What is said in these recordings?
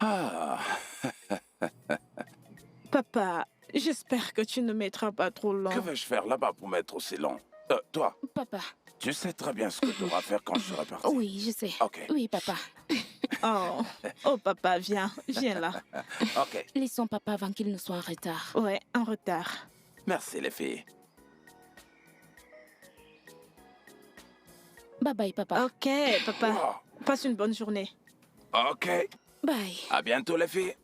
Ah, Papa, j'espère que tu ne mettras pas trop que long. vais-je faire là-bas pour mettre aussi long? Toi, Papa. tu sais très bien ce que tu auras à faire quand je serai parti. Oui, je sais. Ok. Oui, papa. Oh, papa, viens là. Ok. Laissons papa avant qu'il ne soit en retard. Ouais, en retard. Merci les filles. Bye bye, papa. Ok, papa, Wow. passe une bonne journée. Ok. Bye. À bientôt les filles.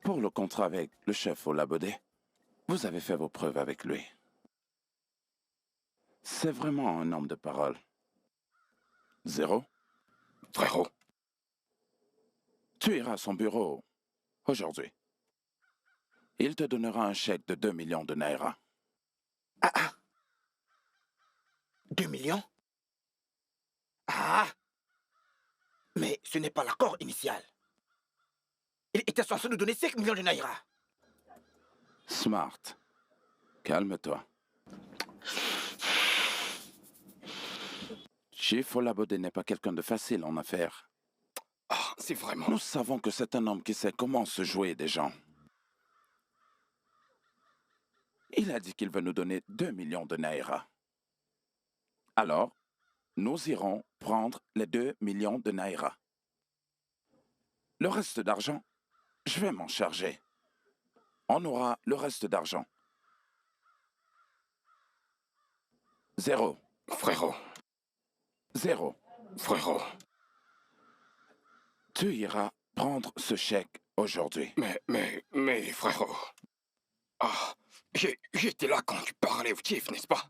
Pour le contrat avec le chef Olabodé, vous avez fait vos preuves avec lui. C'est vraiment un homme de parole. Zéro? Frérot, Tu iras à son bureau aujourd'hui. Il te donnera un chèque de 2 millions de naira. 2 millions? Ah! Mais ce n'est pas l'accord initial. Il était censé nous donner 5 millions de naira. Smart. Calme-toi. Chief Olabodé n'est pas quelqu'un de facile en affaires. Ah, c'est vraiment... Nous savons que c'est un homme qui sait comment se jouer des gens. Il a dit qu'il veut nous donner 2 millions de naira. Alors, nous irons prendre les 2 millions de naira. Le reste d'argent, je vais m'en charger. On aura le reste d'argent. Zéro. Frérot, Zéro. frérot. Tu iras prendre ce chèque aujourd'hui. Mais, frérot... Ah, j'étais là quand tu parlais au chief, n'est-ce pas?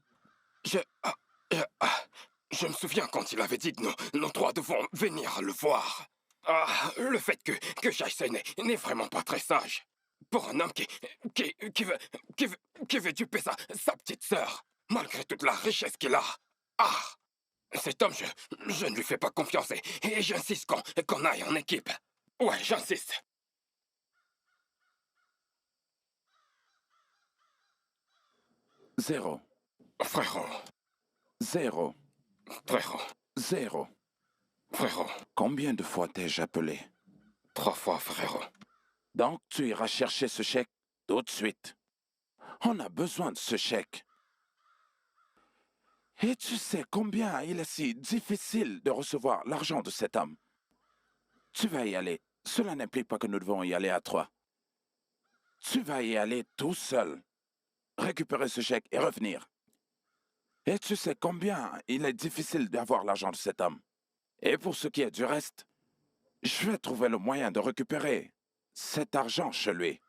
Je me souviens quand il avait dit que nous trois devons venir le voir. Ah, le fait que Jason n'est vraiment pas très sage. Pour un homme qui veut duper sa petite sœur, malgré toute la richesse qu'il a. Ah, cet homme, je ne lui fais pas confiance et j'insiste qu'on aille en équipe. Ouais, j'insiste. Zéro. Frérot, Zéro. frérot, Zéro. frérot. Combien de fois t'ai-je appelé? 3 fois, frérot. Donc, tu iras chercher ce chèque tout de suite. On a besoin de ce chèque. Et tu sais combien il est si difficile de recevoir l'argent de cet homme. Tu vas y aller. Cela n'implique pas que nous devons y aller à 3. Tu vas y aller tout seul. Récupérer ce chèque et revenir. Et tu sais combien il est difficile d'avoir l'argent de cet homme. Et pour ce qui est du reste, je vais trouver le moyen de récupérer cet argent chez lui.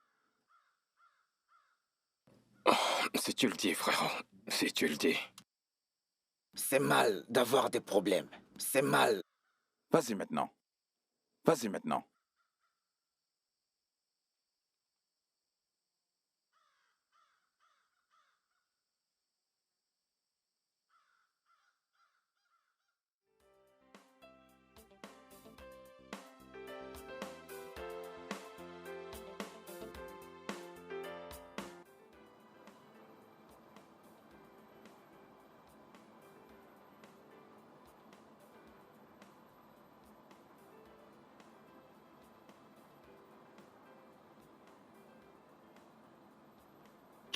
Si tu le dis, frérot, si tu le dis. C'est mal d'avoir des problèmes. C'est mal. Vas-y maintenant. Vas-y maintenant.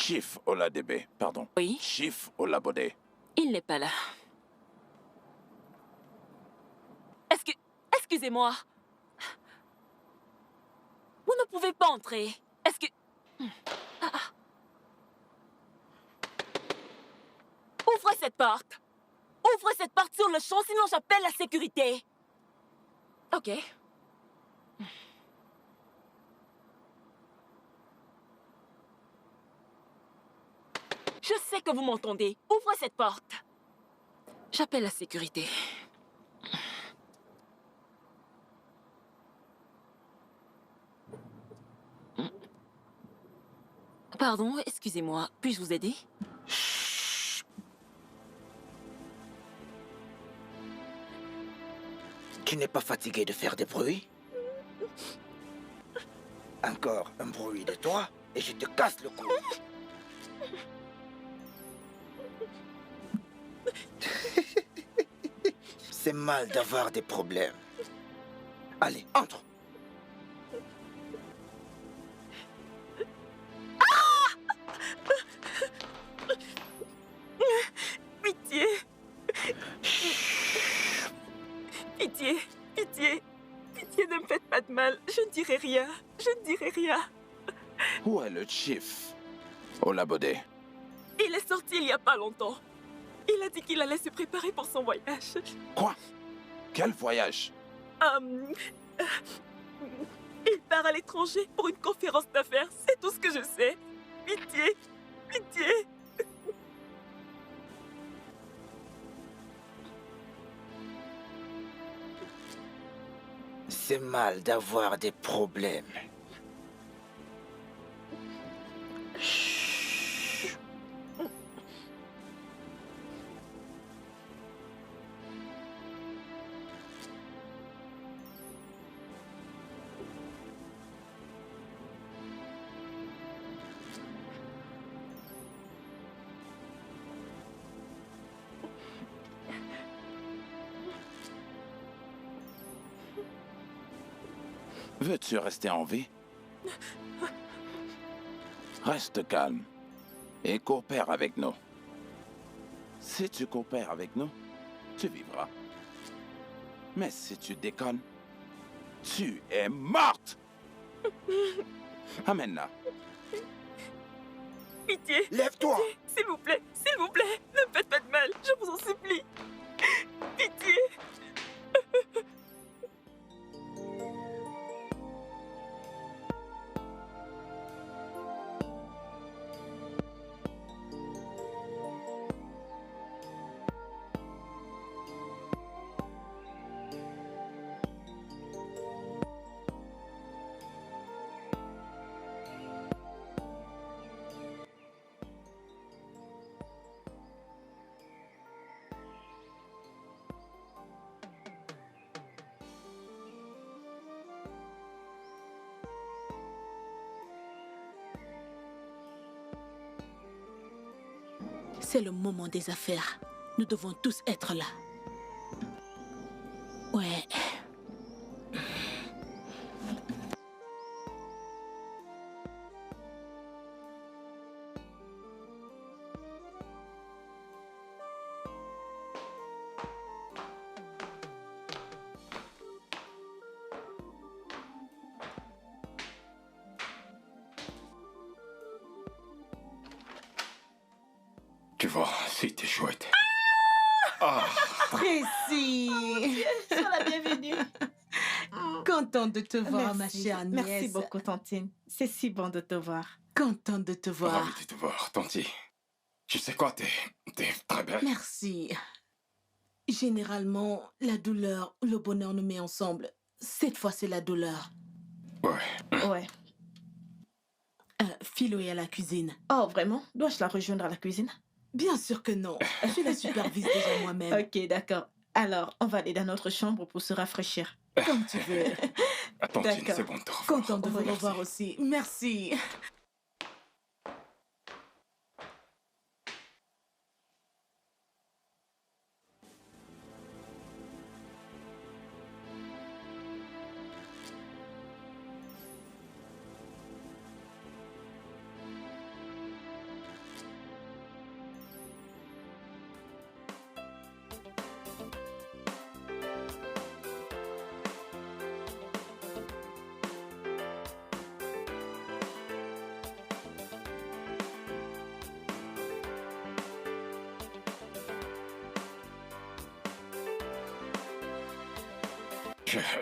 Chief Oladebe, pardon. Oui. Chief Olabode. Il n'est pas là. Excusez-moi. Vous ne pouvez pas entrer. Ouvrez cette porte. Ouvrez cette porte sur le champ, sinon j'appelle la sécurité. Ok. Je sais que vous m'entendez. Ouvrez cette porte. J'appelle la sécurité. Pardon, excusez-moi. Puis-je vous aider? Tu n'es pas fatigué de faire des bruits? Encore un bruit de toi et je te casse le cou. C'est mal d'avoir des problèmes. Allez, entre. Pitié. Pitié, pitié. Pitié, ne me faites pas de mal. Je ne dirai rien. Je ne dirai rien. Où est le Chief Olabode? Il est sorti il n'y a pas longtemps. Il a dit qu'il allait se préparer pour son voyage. Quoi? Quel voyage? Il part à l'étranger pour une conférence d'affaires. C'est tout ce que je sais. Pitié, pitié. C'est mal d'avoir des problèmes. Veux-tu rester en vie? Reste calme et coopère avec nous. Si tu coopères avec nous, tu vivras. Mais si tu déconnes, tu es morte! Amène-la. Pitié. Lève-toi! S'il vous plaît, ne me faites pas de mal. Je vous en supplie. Pitié. C'est le moment des affaires. Nous devons tous être là. Ouais. Tu vois, c'était chouette. Ah, Tracy! Sois la bienvenue. Contente de te voir, ma Merci. chère nièce. Merci beaucoup, Tantine. C'est si bon de te voir. Contente de te voir. ravi de te voir, Tanti. Tu sais quoi, t'es très belle. Merci. Généralement, la douleur, le bonheur nous met ensemble. Cette fois, c'est la douleur. Ouais. Ouais. Philo est à la cuisine. Oh, vraiment? Dois-je la rejoindre à la cuisine? Bien sûr que non. Je la supervise déjà moi-même. Ok, d'accord. Alors, on va aller dans notre chambre pour se rafraîchir. Comme tu veux. Tantine, D'accord. c'est bon de te revoir. Contente de vous Merci. revoir aussi. Merci.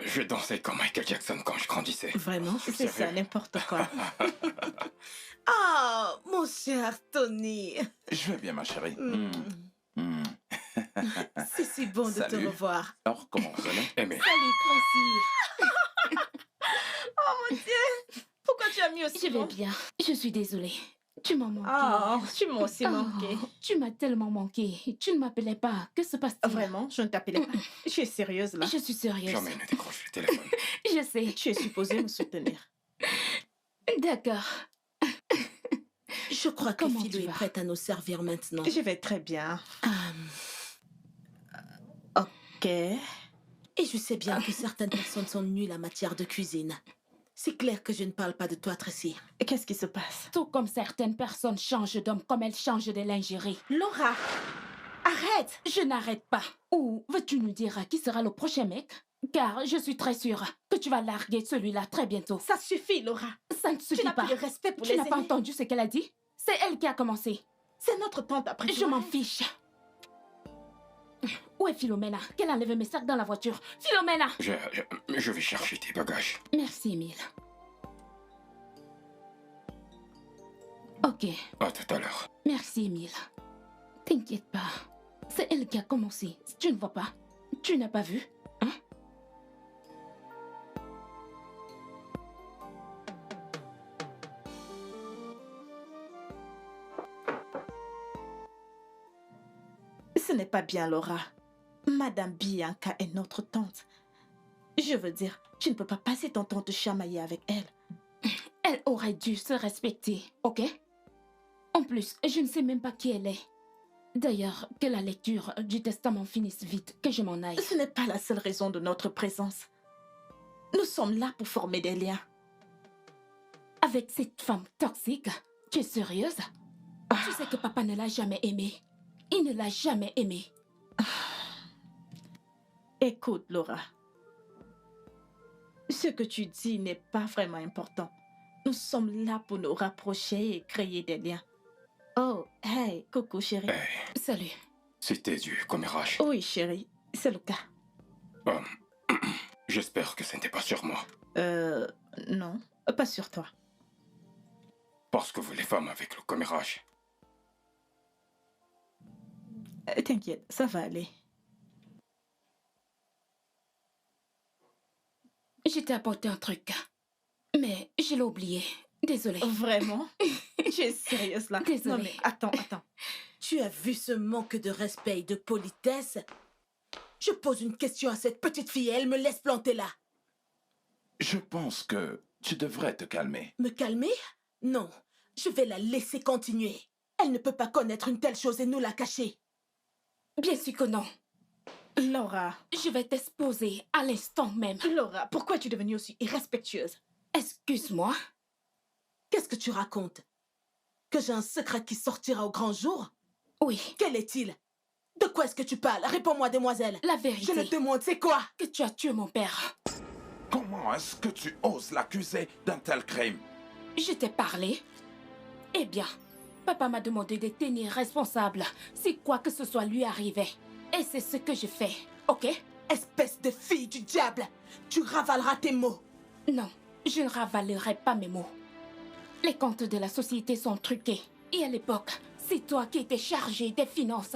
Je dansais comme Michael Jackson quand je grandissais. Vraiment? C'est ça, Sérieux? n'importe quoi. Ah, mon cher Tony. Je vais bien, ma chérie. Mm. Hmm. C'est si bon de te Salut. revoir. Alors, comment vous allez? Aimé, Salut, Francie. Pourquoi tu as mis aussi Je vais bien. Je suis désolée. Tu m'as manqué. Oh, tu m'as aussi Oh, manqué. tu m'as tellement manqué. Tu ne m'appelais pas. Que se passe-t-il? Vraiment, je ne t'appelais pas. Je suis sérieuse là. Je suis sérieuse. jamais ne décroche le téléphone. Je sais. Tu es supposée me soutenir. D'accord. Je crois que Comment Philo tu est vas? prête à nous servir maintenant. Je vais très bien. Ah, Ok. et je sais bien que certaines personnes sont nulles en matière de cuisine. C'est clair que je ne parle pas de toi, Tracy. Et qu'est-ce qui se passe? Tout comme certaines personnes changent d'homme comme elles changent de lingerie. Laura, arrête! Je n'arrête pas. Ou veux-tu nous dire qui sera le prochain mec? Car je suis très sûre que tu vas larguer celui-là très bientôt. Ça suffit, Laura. Ça ne Tu suffit n'as pas. plus de respect pour Tu les n'as pas aînés. entendu ce qu'elle a dit? C'est elle qui a commencé. C'est notre tante après Je tout. m'en fiche. Où est Philomena? Qu'elle enlève mes sacs dans la voiture. Philomena! Je vais chercher tes bagages. Merci, Emile. Ok, À tout à l'heure. merci, Emile. T'inquiète pas. C'est elle qui a commencé. Tu ne vois pas? Tu n'as pas vu? Hein? Ce n'est pas bien, Laura. Madame Bianca est notre tante. Je veux dire, tu ne peux pas passer ton temps te chamailler avec elle. Elle aurait dû se respecter, ok? En plus, je ne sais même pas qui elle est. D'ailleurs, que la lecture du testament finisse vite, que je m'en aille. Ce n'est pas la seule raison de notre présence. Nous sommes là pour former des liens. Avec cette femme toxique, tu es sérieuse? Tu sais que papa ne l'a jamais aimée. Il ne l'a jamais aimée. Écoute, Laura. Ce que tu dis n'est pas vraiment important. Nous sommes là pour nous rapprocher et créer des liens. Oh, hey, coucou chérie. Hey, Salut. c'était du commérage. Oui, chérie, c'est le cas. J'espère que ce n'était pas sur moi. Non, pas sur toi. Parce que vous, les femmes, avec le commérage. T'inquiète, ça va aller. Je t'ai apporté un truc. Mais je l'ai oublié. Désolée. Vraiment? Tu es sérieuse là? Désolée. Non mais attends. Tu as vu ce manque de respect et de politesse? Je pose une question à cette petite fille et elle me laisse planter là. Je pense que tu devrais te calmer. Me calmer? Non, je vais la laisser continuer. Elle ne peut pas connaître une telle chose et nous la cacher. Bien sûr que non. Laura, Je vais t'exposer à l'instant même. Laura, pourquoi es-tu devenue aussi irrespectueuse? Excuse-moi. Qu'est-ce que tu racontes? Que j'ai un secret qui sortira au grand jour? Oui, Quel est-il? De quoi est-ce que tu parles? Réponds-moi, demoiselle. la Je vérité. le demande, c'est quoi? Que tu as tué mon père. Comment est-ce que tu oses l'accuser d'un tel crime? Je t'ai parlé. Eh bien, papa m'a demandé de tenir responsable si quoi que ce soit lui arrivait. Et c'est ce que je fais, ok? Espèce de fille du diable! Tu ravaleras tes mots! Non, je ne ravalerai pas mes mots. Les comptes de la société sont truqués. Et à l'époque, c'est toi qui étais chargé des finances.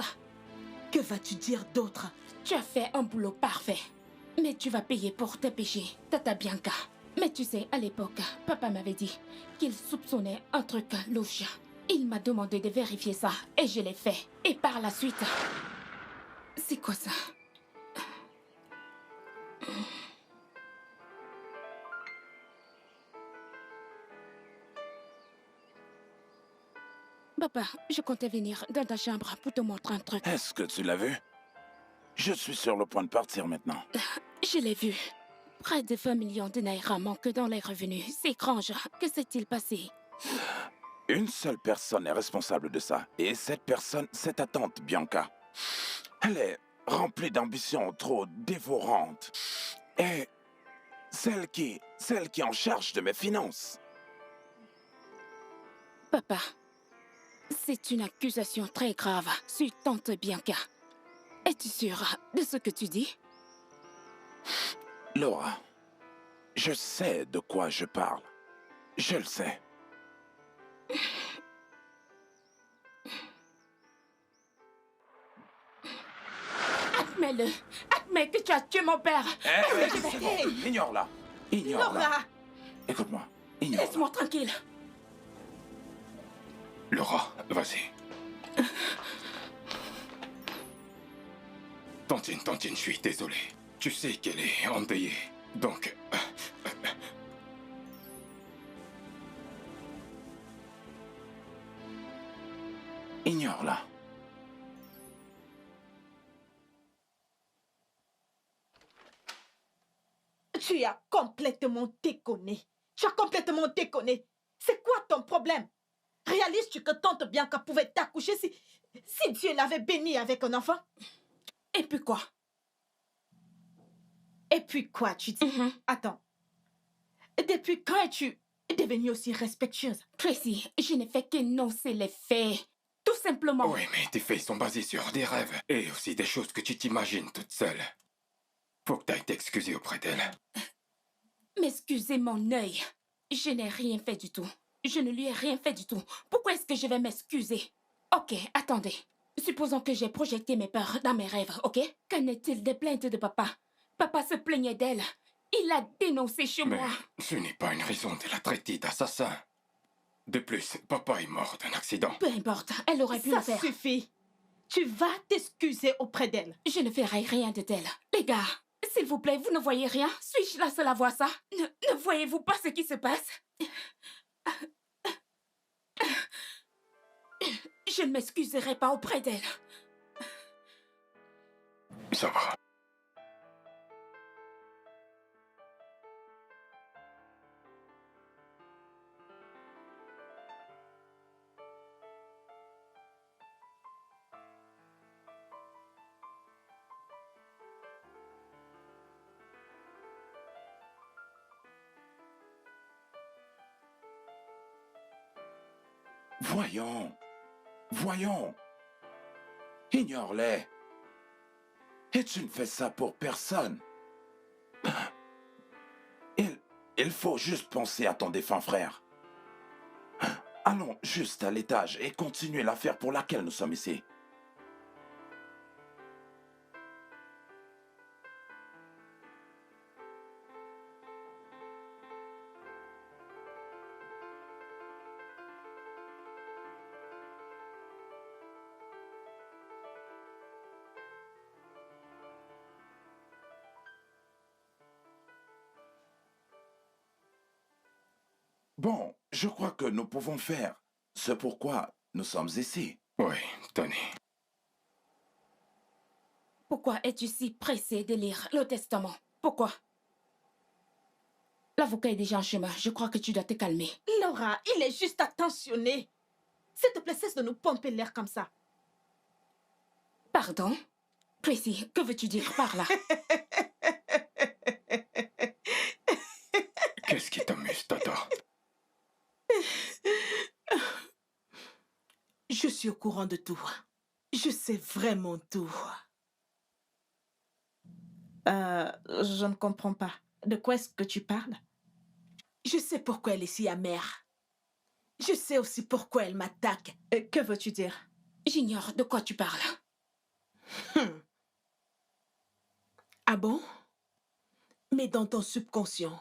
Que vas-tu dire d'autre? Tu as fait un boulot parfait. Mais tu vas payer pour tes péchés, Tata Bianca. Mais tu sais, à l'époque, papa m'avait dit qu'il soupçonnait un truc louche. Il m'a demandé de vérifier ça et je l'ai fait. Et par la suite... C'est quoi ça? Papa, je comptais venir dans ta chambre pour te montrer un truc. Est-ce que tu l'as vu? Je suis sur le point de partir maintenant. Je l'ai vu. Près de 20 millions de naira manquent dans les revenus. C'est étrange. Que s'est-il passé? Une seule personne est responsable de ça. Et cette personne, c'est ta tante Bianca. Elle est remplie d'ambitions trop dévorantes. Et celle qui est en charge de mes finances. Papa, c'est une accusation très grave sur tante Bianca. Es-tu sûr de ce que tu dis? Laura, je sais de quoi je parle. Je le sais. Admets-le. Admets que tu as tué mon père. C'est bon. Ignore-la. Ignore-la. Laura! Écoute-moi. Ignore-la. Laisse-moi tranquille. Laura, vas-y. Tantine, je suis désolé. Tu sais qu'elle est endeuillée. Donc... Ignore-la. Tu as complètement déconné. Tu as complètement déconné. C'est quoi ton problème? Réalises-tu que tante Bianca pouvait t'accoucher si Dieu l'avait bénie avec un enfant? Et puis quoi? Et puis quoi, tu dis? Attends. Depuis quand es-tu devenue aussi respectueuse? Tracy, je n'ai fait qu'énoncer les faits. Tout simplement. Oui, mais tes faits sont basés sur des rêves. Et aussi des choses que tu t'imagines toute seule. Faut que t'ailles t'excuser auprès d'elle. M'excusez mon œil. Je n'ai rien fait du tout. Je ne lui ai rien fait du tout. Pourquoi est-ce que je vais m'excuser? Ok, attendez. Supposons que j'ai projeté mes peurs dans mes rêves, ok? Qu'en est-il des plaintes de papa? Papa se plaignait d'elle. Il l'a dénoncé chez Mais moi. ce n'est pas une raison de la traiter d'assassin. De plus, papa est mort d'un accident. Peu importe, elle aurait pu le Ça faire. suffit. Tu vas t'excuser auprès d'elle. Je ne ferai rien de tel. Les gars, s'il vous plaît, vous ne voyez rien? Suis-je la seule à voir ça? Ne voyez-vous pas ce qui se passe? Je ne m'excuserai pas auprès d'elle. Ça va. Voyons. Voyons. Ignore-les. Et tu ne fais ça pour personne. Il faut juste penser à ton défunt frère. Allons juste à l'étage et continuer l'affaire pour laquelle nous sommes ici. Bon, je crois que nous pouvons faire ce pourquoi nous sommes ici. Oui, Tony. Pourquoi es-tu si pressé de lire le testament? Pourquoi? L'avocat est déjà en chemin. Je crois que tu dois te calmer. Laura, il est juste attentionné. S'il te plaît, cesse de nous pomper l'air comme ça. Pardon? Tracy, que veux-tu dire par là? Qu'est-ce qui t'amuse, Tata? Je suis au courant de tout. Je sais vraiment tout. Je ne comprends pas. De quoi est-ce que tu parles? Je sais pourquoi elle est si amère. Je sais aussi pourquoi elle m'attaque. Que veux-tu dire? J'ignore de quoi tu parles. Ah bon? Mais dans ton subconscient,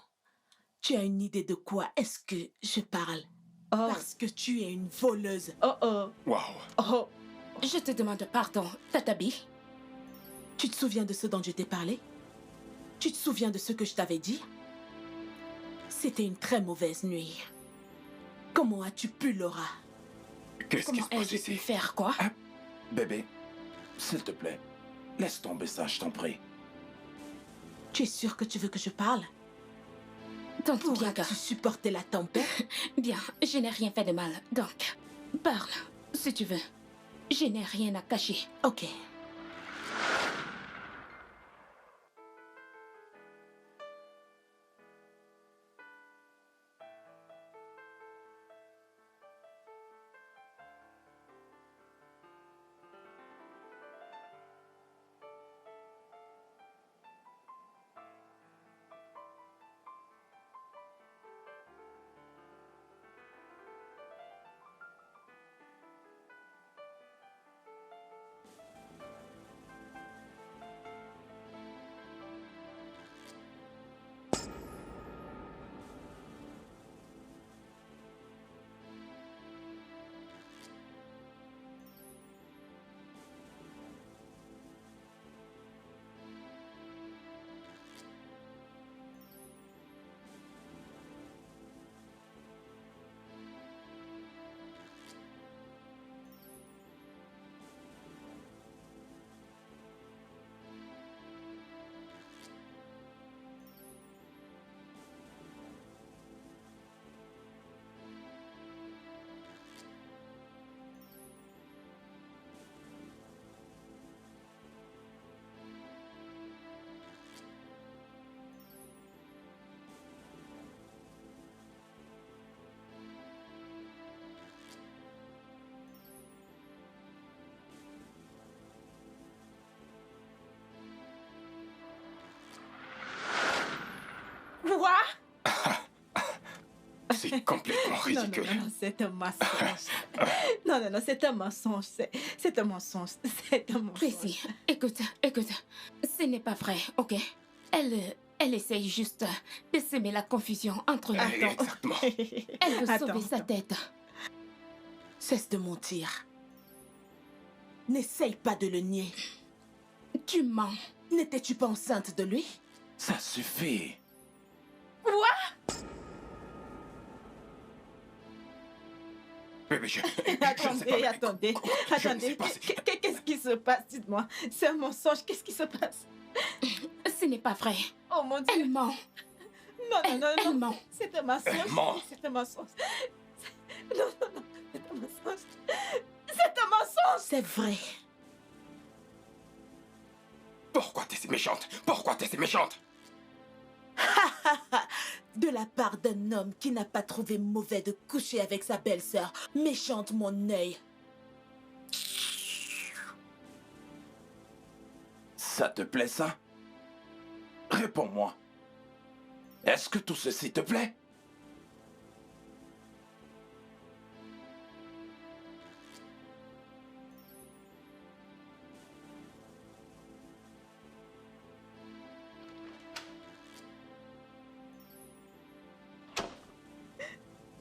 tu as une idée de quoi est-ce que je parle? Oh. Parce que tu es une voleuse. Oh oh. Waouh. Oh. Je te demande pardon, Tatabi. Tu te souviens de ce dont je t'ai parlé? Tu te souviens de ce que je t'avais dit? C'était une très mauvaise nuit. Comment as-tu pu, Laura? Qu'est-ce qui Comment se passe ai-je pu ici? faire quoi? Bébé, s'il te plaît, laisse tomber ça, je t'en prie. Tu es sûre que tu veux que je parle? Tante Bianca. Pourras-tu supporter la tempête? Bien, je n'ai rien fait de mal. Donc, parle, si tu veux. Je n'ai rien à cacher. Ok. C'est complètement ridicule. Non, c'est un mensonge. Non, c'est un mensonge. C'est un mensonge. C'est un mensonge. Tracy, écoute. Ce n'est pas vrai, ok? Elle essaye juste de semer la confusion entre nous. Exactement. Elle veut sauver sa tête. Cesse de mentir. N'essaye pas de le nier. Tu mens. N'étais-tu pas enceinte de lui? Ça suffit. Bébé, je Attendez. Qu'est-ce qui se passe? Dites-moi. C'est un mensonge. Qu'est-ce qui se passe? Ce n'est pas vrai. Oh mon Dieu. Elle ment. Non. Elle ment. C'est un mensonge. Elle ment. C'est un mensonge. Non. C'est un mensonge. C'est un mensonge. C'est vrai. Pourquoi t'es si méchante? Pourquoi t'es si méchante? De la part d'un homme qui n'a pas trouvé mauvais de coucher avec sa belle-sœur. Méchante, mon œil. Ça te plaît, ça? Réponds-moi. Est-ce que tout ceci te plaît?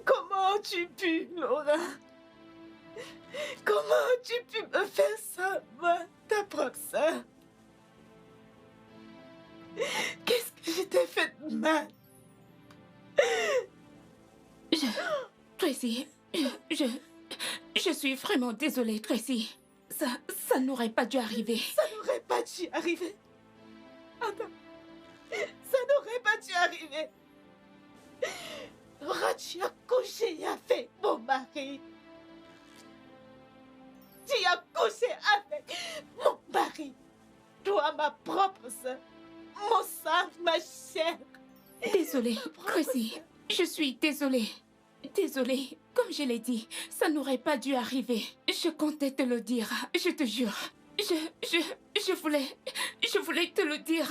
Comment as-tu pu, Laura? Comment as-tu pu me faire ça, moi, ta propre sœur? Qu'est-ce que je t'ai fait de mal? Tracy, je suis vraiment désolée, Tracy. Ça n'aurait pas dû arriver. Ça n'aurait pas dû arriver. Attends. Ça n'aurait pas dû arriver. Laura, tu as couché avec mon mari. Tu as couché avec mon mari. Toi, ma propre sœur. Mon sang, ma chair. Désolée, Tracy. Je suis désolée. Désolée. Comme je l'ai dit, ça n'aurait pas dû arriver. Je comptais te le dire, je te jure. Je voulais te le dire.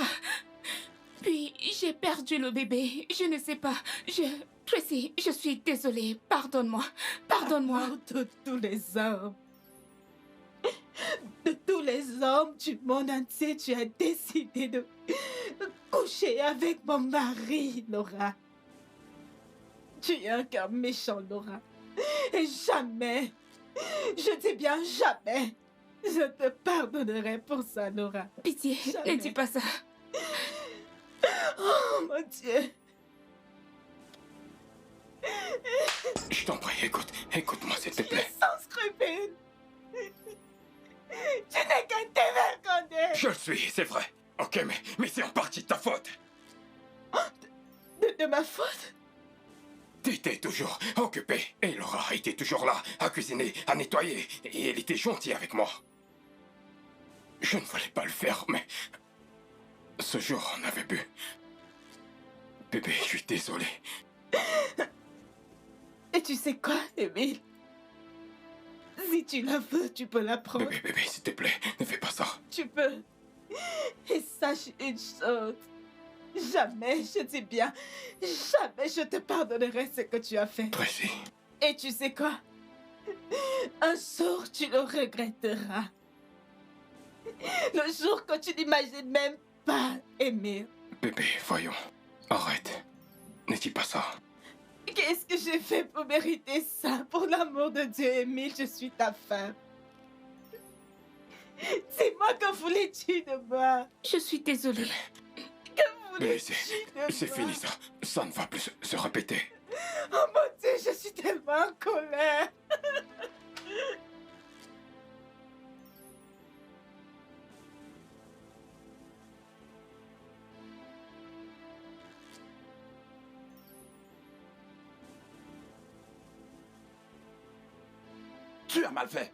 Puis j'ai perdu le bébé. Je ne sais pas. Tracy, je suis désolée. Pardonne-moi. Pardonne-moi. De tous les hommes. De tous les hommes du monde entier, tu as décidé de coucher avec mon mari, Laura. Tu es un cœur méchant, Laura. Et jamais, je dis bien jamais, je te pardonnerai pour ça, Laura. Pitié, Jamais. ne dis pas ça. Oh mon Dieu. Je t'en prie, écoute-moi s'il te plaît. Sans scrupule. Tu n'es qu'un dévergondé. Je le suis, c'est vrai. Ok, mais c'est en partie de ta faute. De ma faute? T'étais toujours occupé et Laura était toujours là, à cuisiner, à nettoyer, et elle était gentille avec moi. Je ne voulais pas le faire, mais ce jour, on avait bu. Bébé, je suis désolé. Et tu sais quoi, Émile? Si tu la veux, tu peux la prendre. Bébé, s'il te plaît, ne fais pas ça. Tu peux. Et sache une chose. Jamais, je dis bien, jamais je te pardonnerai ce que tu as fait. Tracy. Et tu sais quoi? Un jour, tu le regretteras. Le jour que tu n'imagines même pas aimer. Bébé, voyons. Arrête. Ne dis pas ça. Qu'est-ce que j'ai fait pour mériter ça? Pour l'amour de Dieu, Émile, je suis ta femme. C'est moi que voulais-tu de moi? Je suis désolée. Que Bébé, voulais-tu de moi? c'est fini ça. Ça ne va plus se répéter. Oh mon Dieu, je suis tellement en colère. Tu as mal fait.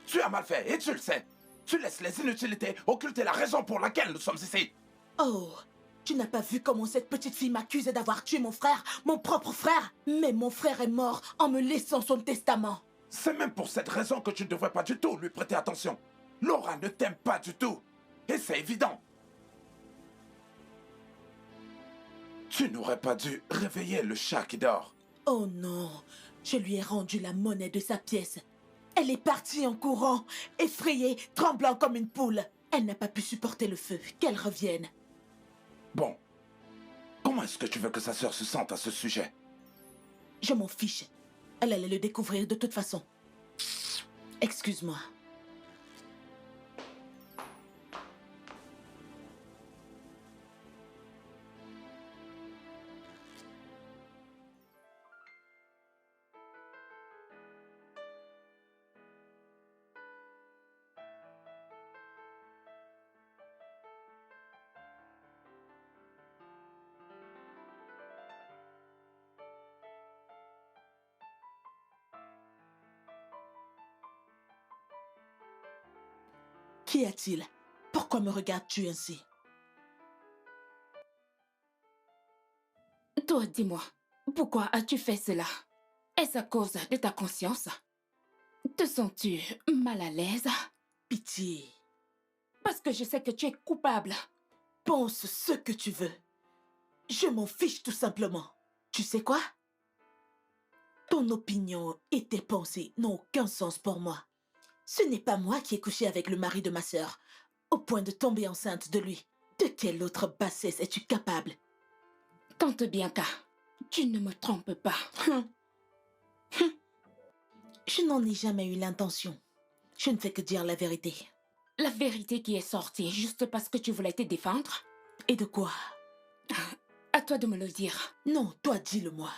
Tu as mal fait et tu le sais. Tu laisses les inutilités occulter la raison pour laquelle nous sommes ici. Oh, tu n'as pas vu comment cette petite fille m'accusait d'avoir tué mon frère, mon propre frère? Mais mon frère est mort en me laissant son testament. C'est même pour cette raison que tu ne devrais pas du tout lui prêter attention. Laura ne t'aime pas du tout. Et c'est évident. Tu n'aurais pas dû réveiller le chat qui dort. Oh non, je lui ai rendu la monnaie de sa pièce. Elle est partie en courant, effrayée, tremblant comme une poule. Elle n'a pas pu supporter le feu. Qu'elle revienne. Bon, comment est-ce que tu veux que sa sœur se sente à ce sujet? Je m'en fiche. Elle allait le découvrir de toute façon. Excuse-moi. Qu'y a-t-il? Pourquoi me regardes-tu ainsi? Toi, dis-moi, pourquoi as-tu fait cela? Est-ce à cause de ta conscience? Te sens-tu mal à l'aise? Pitié. Parce que je sais que tu es coupable. Pense ce que tu veux. Je m'en fiche tout simplement. Tu sais quoi? Ton opinion et tes pensées n'ont aucun sens pour moi. Ce n'est pas moi qui ai couché avec le mari de ma sœur, au point de tomber enceinte de lui. De quelle autre bassesse es-tu capable? Tante Bianca, tu ne me trompes pas. Je n'en ai jamais eu l'intention. Je ne fais que dire la vérité. La vérité qui est sortie juste parce que tu voulais te défendre? Et de quoi? À toi de me le dire. Non, toi dis-le-moi.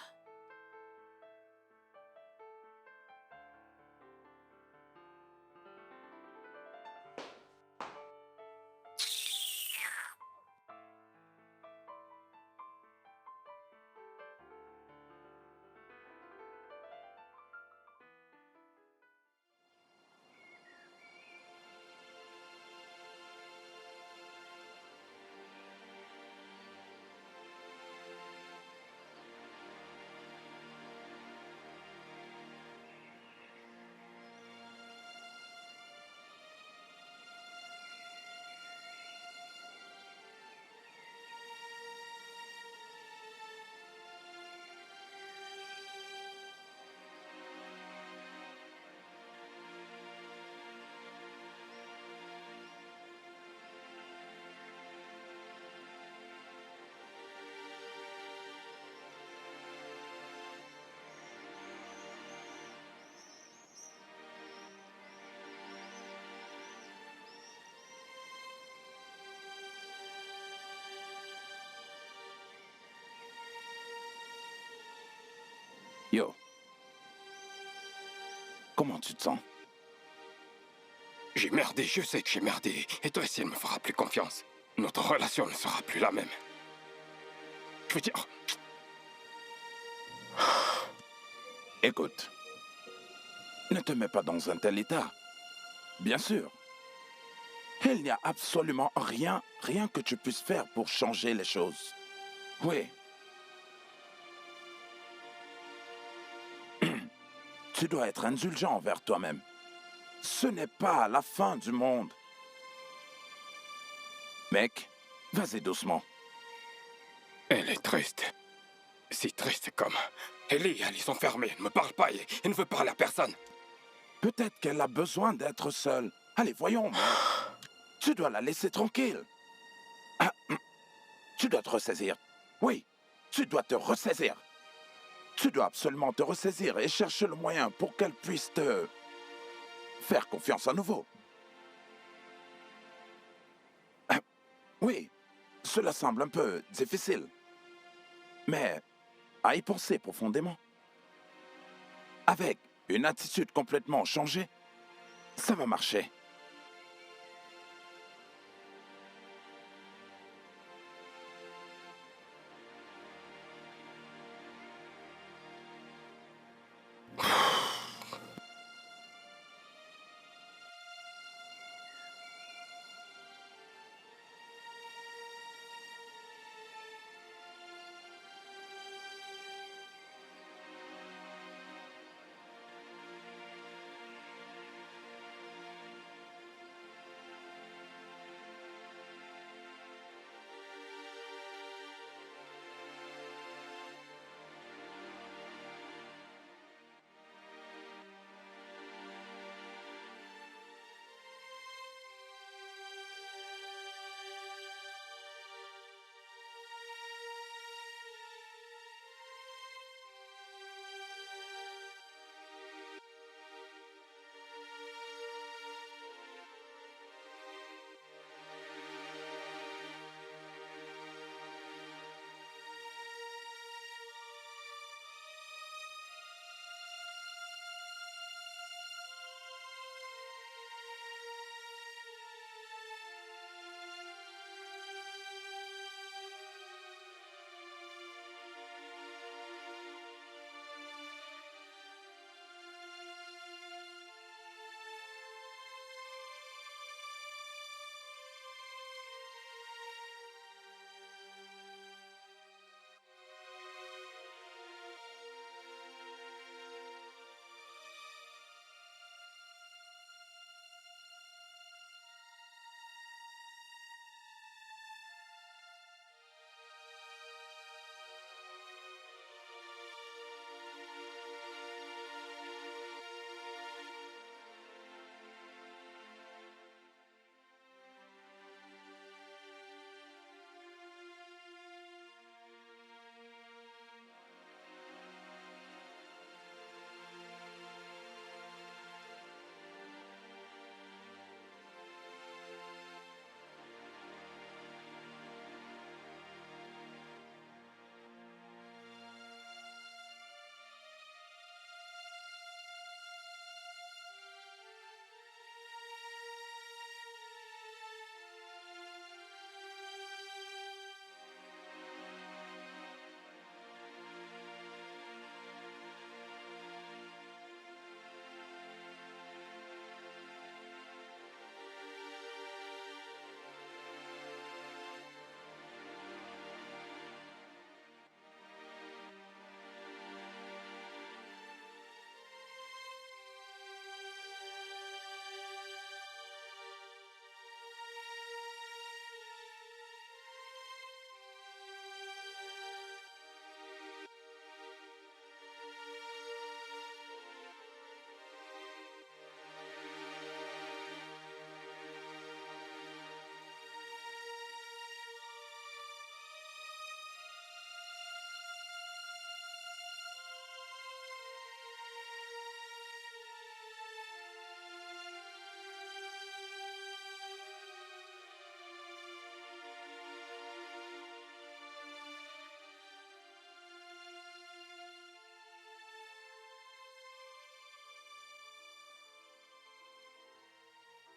Yo. Comment tu te sens? J'ai merdé, je sais que j'ai merdé. Et toi, si elle me fera plus confiance, notre relation ne sera plus la même. Je veux dire... Écoute, ne te mets pas dans un tel état. Bien sûr. Il n'y a absolument rien que tu puisses faire pour changer les choses. Oui. Tu dois être indulgent envers toi-même. Ce n'est pas la fin du monde. Mec, vas-y doucement. Elle est triste. Si triste comme... Ellie, elle est enfermée, elle ne me parle pas et ne veut parler à personne. Peut-être qu'elle a besoin d'être seule. Allez, voyons, mec. Tu dois la laisser tranquille. Ah, tu dois te ressaisir. Oui, tu dois te ressaisir. Tu dois absolument te ressaisir et chercher le moyen pour qu'elle puisse te faire confiance à nouveau. Ah, oui, cela semble un peu difficile. Mais à y penser profondément. Avec une attitude complètement changée, ça va marcher.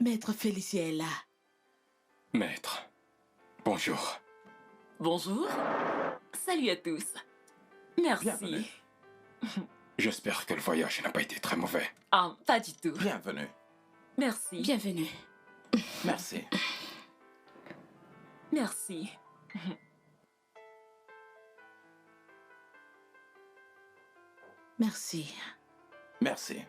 Maître Félicien est là. Maître, bonjour. Bonjour. Salut à tous. Merci. Bienvenue. J'espère que le voyage n'a pas été très mauvais. Ah, pas du tout. Bienvenue. Merci. Bienvenue. Merci. Merci. Merci. Merci.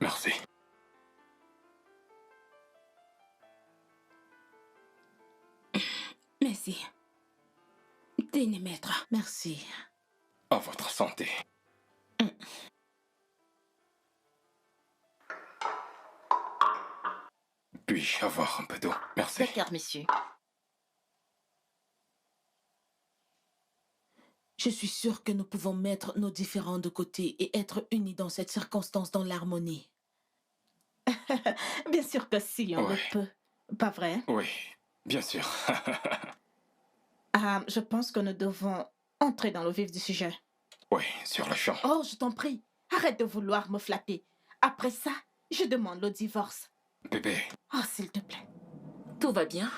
Merci. Merci. Tenez, maître. Merci. À votre santé. Puis-je avoir un peu d'eau? Merci. D'accord, monsieur. Je suis sûre que nous pouvons mettre nos différends de côté et être unis dans cette circonstance dans l'harmonie. Bien sûr que si, on Ouais. le peut. Pas vrai? Oui, bien sûr. Ah, je pense que nous devons entrer dans le vif du sujet. Oui, sur le champ. Oh, je t'en prie, arrête de vouloir me flatter. Après ça, je demande le divorce. Bébé, Oh, s'il te plaît. Tout va bien?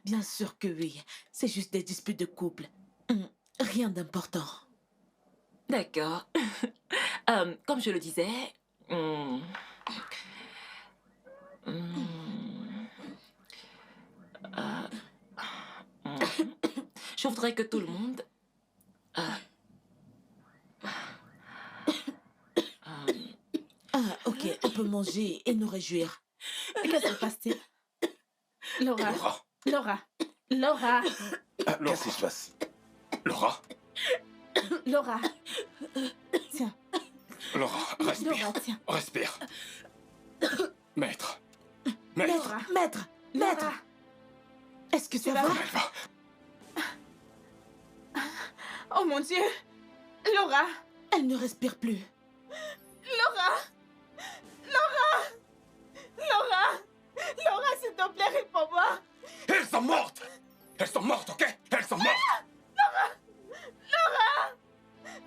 Bien sûr que oui. C'est juste des disputes de couple. Rien d'important. D'accord. Comme je le disais, je voudrais que tout le monde... Ah, ok, on peut manger et nous réjouir. Qu'est-ce qui se passe-t-il? Laura, Laura. Laura, Laura, Qu'est-ce qui se passe? Laura. Laura. Tiens, Laura, respire. Laura, tiens. Respire. Maître. Maître. Laura, Maître, maître, Laura. est-ce que ça va? Comment elle va? Oh mon Dieu. Laura, Elle ne respire plus. Laura, Laura, Laura, Laura, s'il te plaît, réponds-moi. Elles sont mortes. Elles sont mortes, ok? Elles sont mortes. Laura,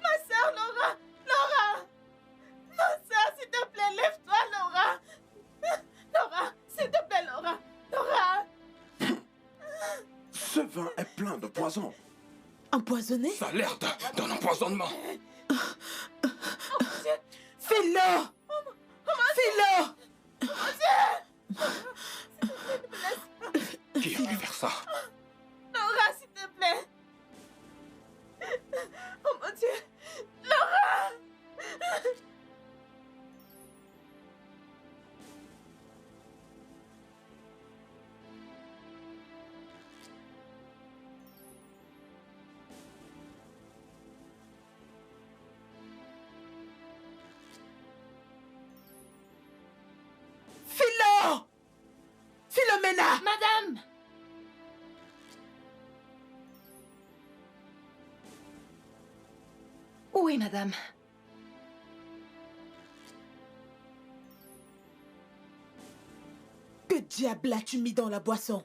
ma soeur, Laura, Laura, ma soeur, s'il te plaît, lève-toi, Laura. Laura, s'il te plaît, Laura, Laura. Ce vin est plein de poison. Empoisonné? Ça a l'air d'un empoisonnement. Fais-le! Fais-le! Qui a pu faire ça? Laura, s'il te plaît. Oh mon Dieu. Laura. Philo! Philomena! Madame! Oui, madame. Que diable as-tu mis dans la boisson?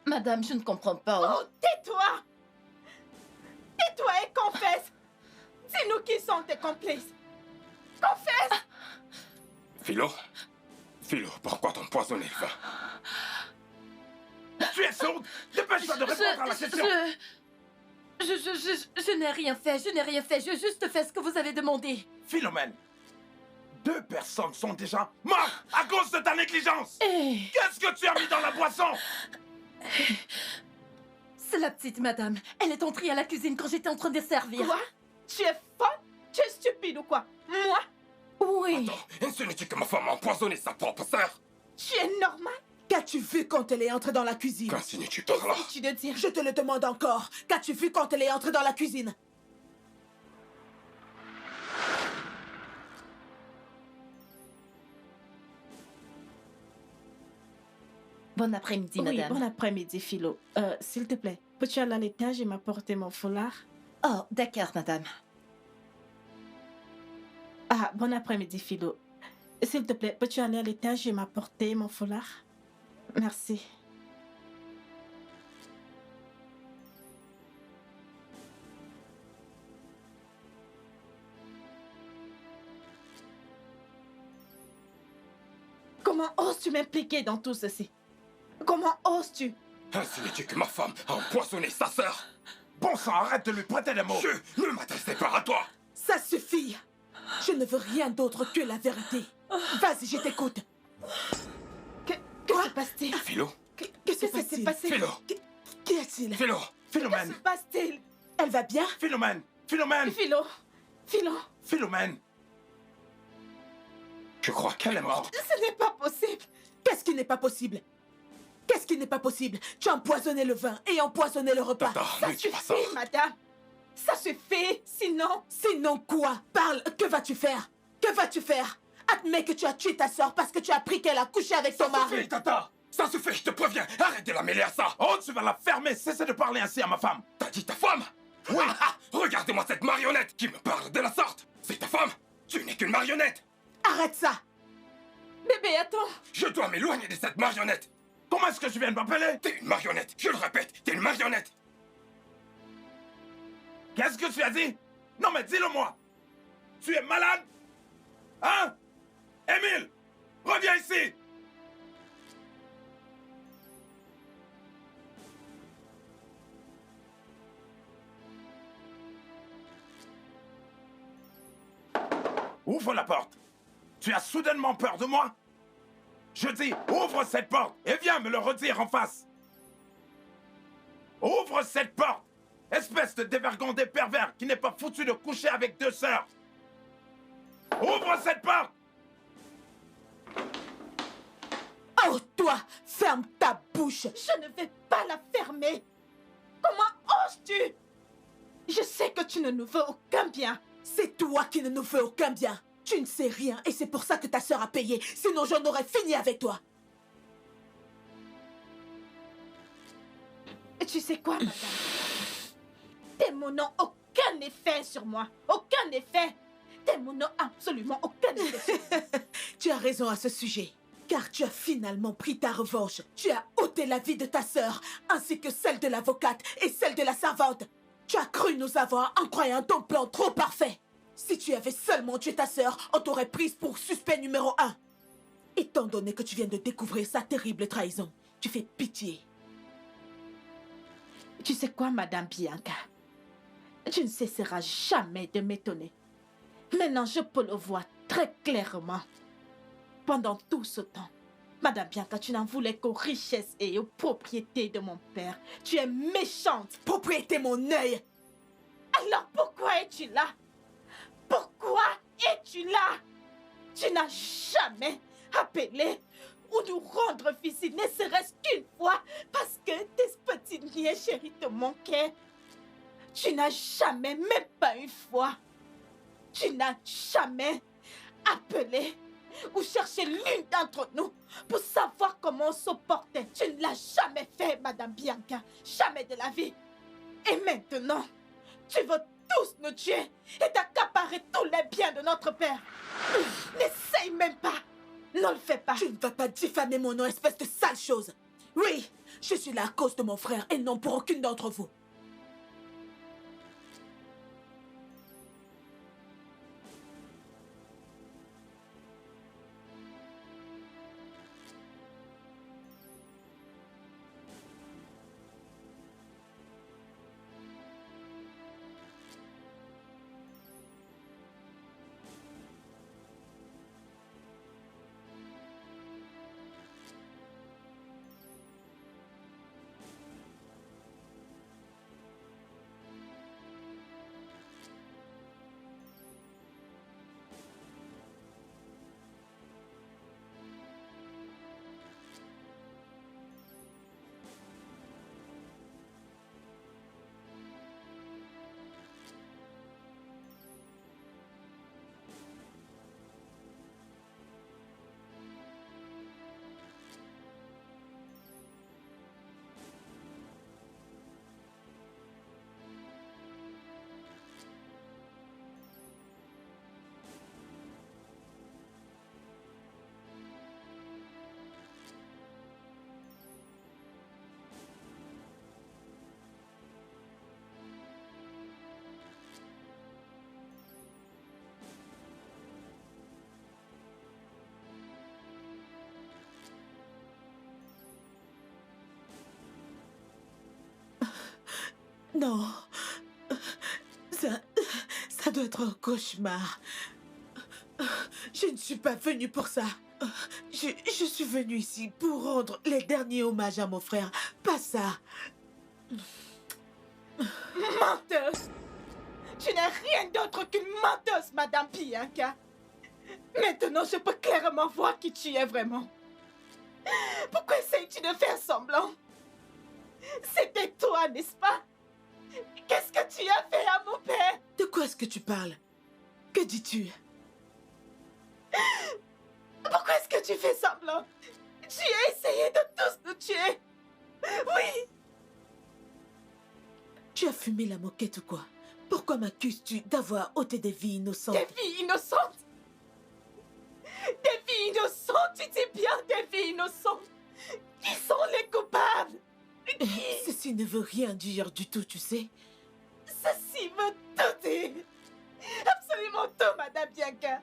Madame, je ne comprends pas. Oh, tais-toi. Tais-toi et confesse. C'est nous qui sommes tes complices. Confesse. Philo? Philo, pourquoi t'empoisonner le vin? Tu es sourde? Dépêche-toi de répondre à la question. Je n'ai rien fait, je n'ai rien fait. J'ai juste fait ce que vous avez demandé. Philomène, 2 personnes sont déjà mortes à cause de ta négligence. Qu'est-ce que tu as mis dans la boisson? C'est la petite madame. Elle est entrée à la cuisine quand j'étais en train de servir. Quoi? Tu es folle? Tu es stupide ou quoi? Moi? Oui. Attends, insinues-tu que ma femme a empoisonné sa propre sœur? Tu es normal? Qu'as-tu vu quand elle est entrée dans la cuisine? Qu'insinues-tu par là? Qu'est-ce que tu de dire? Je te le demande encore. Qu'as-tu vu quand elle est entrée dans la cuisine? Bon après-midi, Oui, madame. bon après-midi, Philo. S'il te plaît, peux-tu aller à l'étage et m'apporter mon foulard? Oh, d'accord, madame. Ah, bon après-midi, Philo. S'il te plaît, peux-tu aller à l'étage et m'apporter mon foulard? Merci. Comment oses-tu m'impliquer dans tout ceci? Comment oses-tu? Insinues-tu que ma femme a empoisonné sa sœur? Bon sang, arrête de lui prêter des mots. Je ne m'adressais pas à toi. Ça suffit. Je ne veux rien d'autre que la vérité. Vas-y, je t'écoute. Que se passe-t-il? Philo, Que se passe-t-il? Philo, Qu'y a-t-il? Philo. Que Philomène, se passe-t-il? Elle va bien? Philomène, Philomène, Philo, Philo, Philomène. Je crois qu'elle est morte. ce n'est pas possible. Qu'est-ce qui n'est pas possible? Qu'est-ce qui n'est pas possible? Tu as empoisonné le vin et empoisonné le repas. Tata, Ça ne dis pas ça. suffit, madame. Ça suffit, sinon... Sinon quoi? Parle, que vas-tu faire? Que vas-tu faire? Admets que tu as tué ta sœur parce que tu as appris qu'elle a couché avec ton Ça mari. suffit, Tata. Ça suffit, je te préviens. Arrête de la mêler à ça. Oh, tu vas la fermer, cessez de parler ainsi à ma femme. T'as dit ta femme? Oui. Regarde-moi cette marionnette qui me parle de la sorte. C'est ta femme? Tu n'es qu'une marionnette. Arrête ça! Bébé, attends. Je dois m'éloigner de cette marionnette. Comment est-ce que tu viens de m'appeler? T'es une marionnette. Je le répète, t'es une marionnette. Qu'est-ce que tu as dit? Non mais dis-le-moi. Tu es malade? Hein? Émile, reviens ici. Ouvre la porte. Tu as soudainement peur de moi? Je dis, ouvre cette porte et viens me le redire en face. Ouvre cette porte, espèce de dévergondé pervers qui n'est pas foutu de coucher avec deux sœurs. Ouvre cette porte. Oh, toi, ferme ta bouche! Je ne vais pas la fermer. Comment oses-tu? Je sais que tu ne nous veux aucun bien. C'est toi qui ne nous veux aucun bien. Tu ne sais rien et c'est pour ça que ta sœur a payé. Sinon, j'en aurais fini avec toi. Et tu sais quoi, madame? Tes mots n'ont aucun effet sur moi. Aucun effet. Tes mots n'ont absolument aucun effet sur moi. Tu as raison à ce sujet. Car tu as finalement pris ta revanche. Tu as ôté la vie de ta sœur, ainsi que celle de l'avocate et celle de la servante. Tu as cru nous avoir en croyant ton plan trop parfait. Si tu avais seulement tué ta sœur, on t'aurait prise pour suspect numéro 1. Étant donné que tu viens de découvrir sa terrible trahison, tu fais pitié. Tu sais quoi, madame Bianca? Tu ne cesseras jamais de m'étonner. Maintenant, je peux le voir très clairement. Pendant tout ce temps, madame Bianca, tu n'en voulais qu'aux richesses et aux propriétés de mon père. Tu es méchante. Propriété mon œil! Alors pourquoi es-tu là? Pourquoi es-tu là? Tu n'as jamais appelé ou nous rendre visite, ne serait-ce qu'une fois, parce que tes petits niais chéris te manquaient. Tu n'as jamais, même pas une fois, tu n'as jamais appelé ou cherché l'une d'entre nous pour savoir comment on se portait. Tu ne l'as jamais fait, madame Bianca. Jamais de la vie. Et maintenant, tu veux tous nous tuer et t'accaparer tous les biens de notre père. N'essaye même pas. Ne le fais pas. Tu ne vas pas diffamer mon nom, espèce de sale chose. Oui, je suis là à cause de mon frère et non pour aucune d'entre vous. Non. Ça doit être un cauchemar. Je ne suis pas venue pour ça. Je suis venue ici pour rendre les derniers hommages à mon frère. Pas ça. Menteuse! Tu n'es rien d'autre qu'une menteuse, Madame Bianca. Maintenant, je peux clairement voir qui tu es vraiment. Pourquoi essayes-tu de faire semblant? C'était toi, n'est-ce pas? Qu'est-ce que tu as fait à mon père? De quoi est-ce que tu parles? Que dis-tu? Pourquoi est-ce que tu fais semblant? Tu as essayé de tous nous tuer. Oui. Tu as fumé la moquette ou quoi? Pourquoi m'accuses-tu d'avoir ôté des vies innocentes? Des filles innocentes? Des filles innocentes? Tu dis bien des filles innocentes? Qui sont les coupables? Ceci ne veut rien dire du tout, tu sais. Ceci veut tout dire. Absolument tout, Madame Bianca.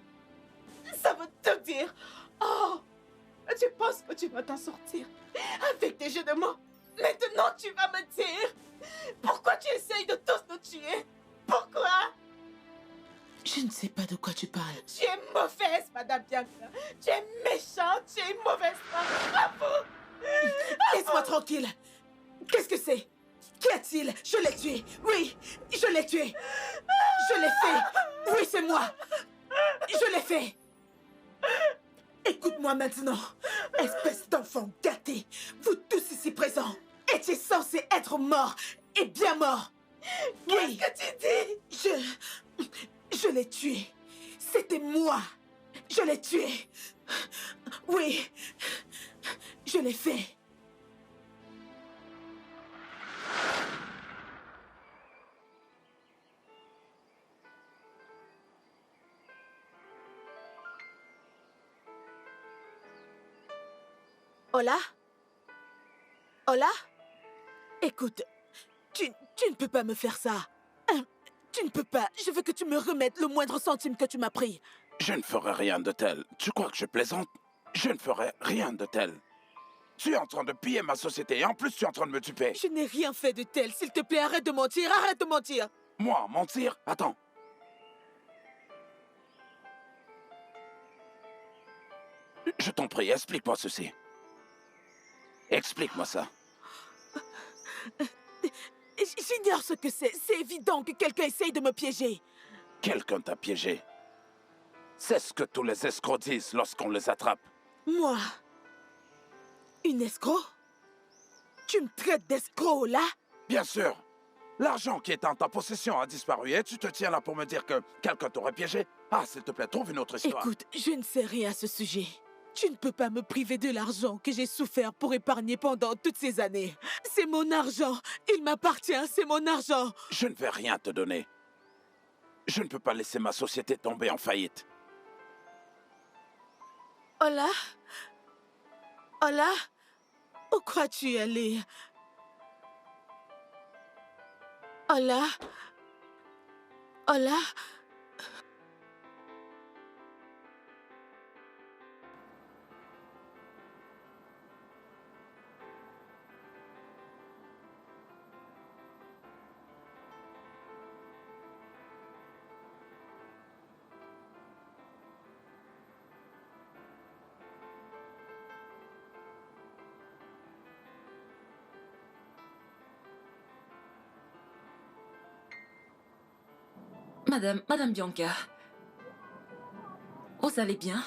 Ça veut tout dire. Oh, tu penses que tu vas t'en sortir avec des jeux de mots? Maintenant, tu vas me dire pourquoi tu essayes de tous nous tuer? Pourquoi? Je ne sais pas de quoi tu parles. Tu es mauvaise, Madame Bianca. Tu es méchante, tu es une mauvaise femme. Bravo. Laisse-moi tranquille. Qu'est-ce que c'est? Qu'y a-t-il? Je l'ai tué. Oui, je l'ai tué. Je l'ai fait. Oui, c'est moi. Je l'ai fait. Écoute-moi maintenant. Espèce d'enfant gâté. Vous tous ici présents étiez censés être morts. Et bien morts. Oui. Qu'est-ce que tu dis? Je l'ai tué. C'était moi. Je l'ai tué. Oui. Je l'ai fait. Hola? Hola? Écoute, tu ne peux pas me faire ça. Tu ne peux pas. Je veux que tu me remettes le moindre centime que tu m'as pris. Je ne ferai rien de tel. Tu crois que je plaisante? Je ne ferai rien de tel. Tu es en train de piller ma société et en plus tu es en train de me tuer. Je n'ai rien fait de tel. S'il te plaît, arrête de mentir. Arrête de mentir. Moi, mentir? Attends. Je t'en prie, explique-moi ceci. Explique-moi ça. J'ignore ce que c'est. C'est évident que quelqu'un essaye de me piéger. Quelqu'un t'a piégé. C'est ce que tous les escrocs disent lorsqu'on les attrape. Moi? Une escroc? Tu me traites d'escroc, là? Bien sûr. L'argent qui est en ta possession a disparu et tu te tiens là pour me dire que quelqu'un t'aurait piégé? Ah, s'il te plaît, trouve une autre histoire. Écoute, je ne sais rien à ce sujet. Tu ne peux pas me priver de l'argent que j'ai souffert pour épargner pendant toutes ces années. C'est mon argent. Il m'appartient, c'est mon argent. Je ne vais rien te donner. Je ne peux pas laisser ma société tomber en faillite. Hola? Hola? Où crois-tu aller? Hola? Hola? Madame Bianca. Vous allez bien?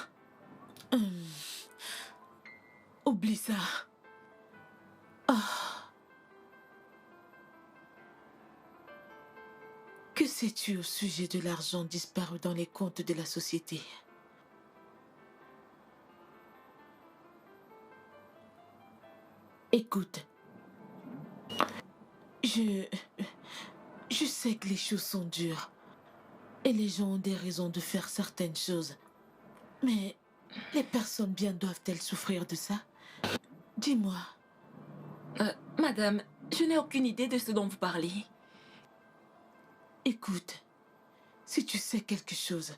Oublie ça. Ah. Que sais-tu au sujet de l'argent disparu dans les comptes de la société? Écoute. Je sais que les choses sont dures. Et les gens ont des raisons de faire certaines choses. Mais les personnes bien doivent-elles souffrir de ça? Dis-moi. Madame, je n'ai aucune idée de ce dont vous parlez. Écoute, si tu sais quelque chose,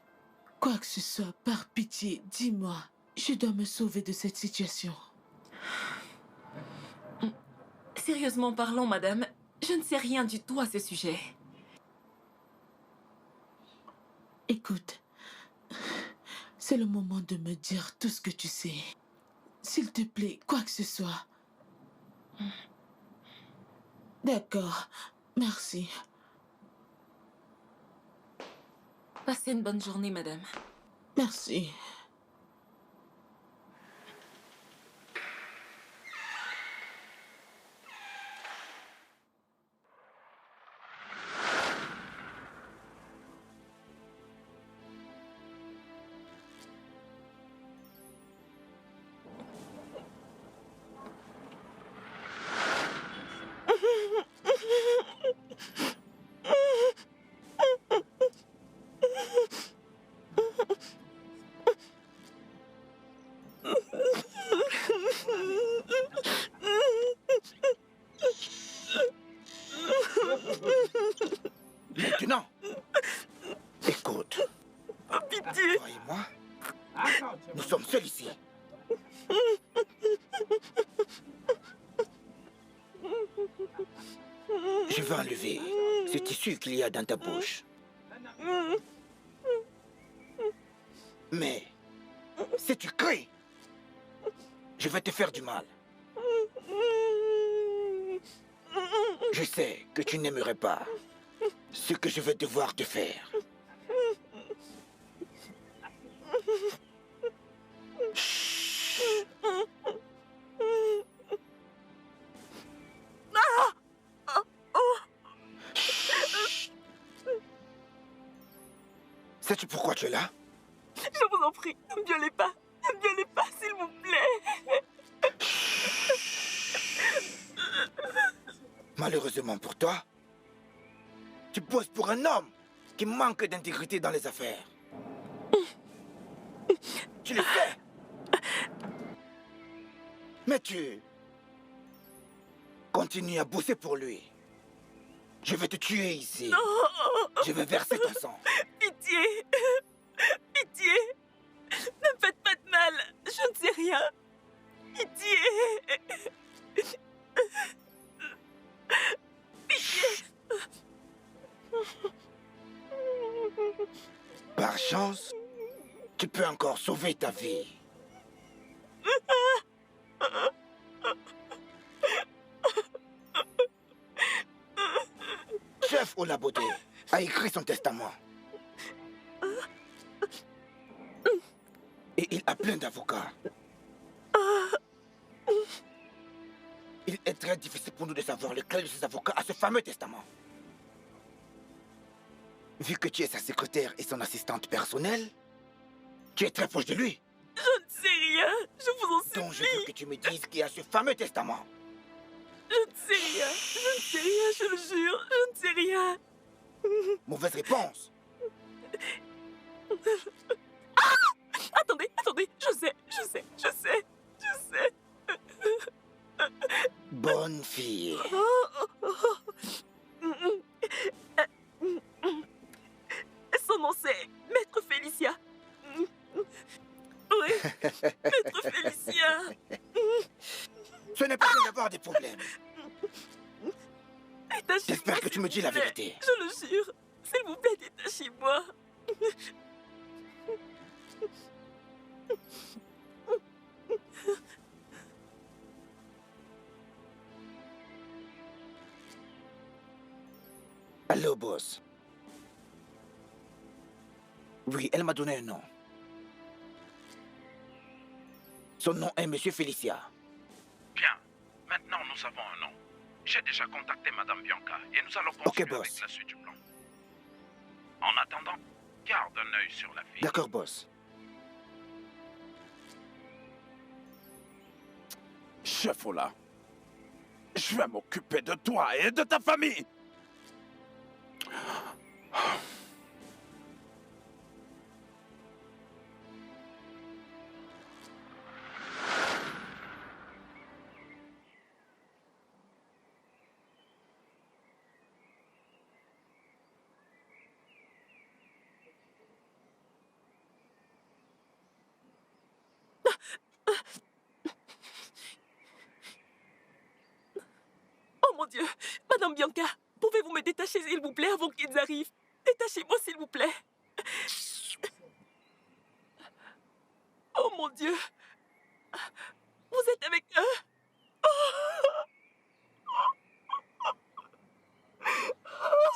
quoi que ce soit, par pitié, dis-moi. Je dois me sauver de cette situation. Sérieusement parlant, madame, je Je ne sais rien du tout à ce sujet. Écoute, c'est le moment de me dire tout ce que tu sais. S'il te plaît, quoi que ce soit. D'accord, merci. Passez une bonne journée, madame. Merci. Maintenant, écoute. Pitié! Toi et moi, nous sommes seuls ici. Je vais enlever ce tissu qu'il y a dans ta bouche. Mais, si tu cries, je vais te faire du mal. Je sais que tu n'aimerais pas ce que je vais devoir te faire. Chut. Chut. Sais-tu pourquoi tu es là? Je vous en prie, ne me violez pas. Ne me violez pas, s'il vous plaît. Malheureusement pour toi, tu poses pour un homme qui manque d'intégrité dans les affaires. Tu le fais. Mais tu continues à bosser pour lui. Je vais te tuer ici. Je vais verser ton sang. Pitié! Pitié! Ne me faites pas de mal. Je ne sais rien. Pitié! Pitié! Par chance, tu peux encore sauver ta vie. Chef Olaboté a écrit son testament. Et il a plein d'avocats. Il est très difficile pour nous de savoir lequel de ces avocats a ce fameux testament. Vu que tu es sa secrétaire et son assistante personnelle, tu es très proche de lui. Je ne sais rien. Je vous en supplie. Donc je veux que tu me dises qui a ce fameux testament. Je ne sais rien. Je ne sais rien, je le jure. Je ne sais rien. Mauvaise réponse. Attendez, attendez. Je sais. Bonne fille. Son nom c'est Maître Félicia. Oui, Maître Félicia. Ce n'est pas bien d'avoir des problèmes. Détachez-moi, J'espère que tu me dis la s'il vous plaît. vérité. Je le jure. S'il vous plaît, détachez-moi. Allô, boss. Oui, elle m'a donné un nom. Son nom est Monsieur Félicia. Bien. Maintenant, nous avons un nom. J'ai déjà contacté Madame Bianca et nous allons Ok, continuer boss. avec la suite du plan. En attendant, garde un œil sur la fille. D'accord, boss. Chef Ola, je vais m'occuper de toi et de ta famille. Oh mon Dieu, Madame Madame Bianca, pouvez-vous me détacher, s'il vous plaît, avant qu'ils arrivent? Détachez-moi, s'il vous plaît. Oh mon Dieu. Vous êtes avec eux?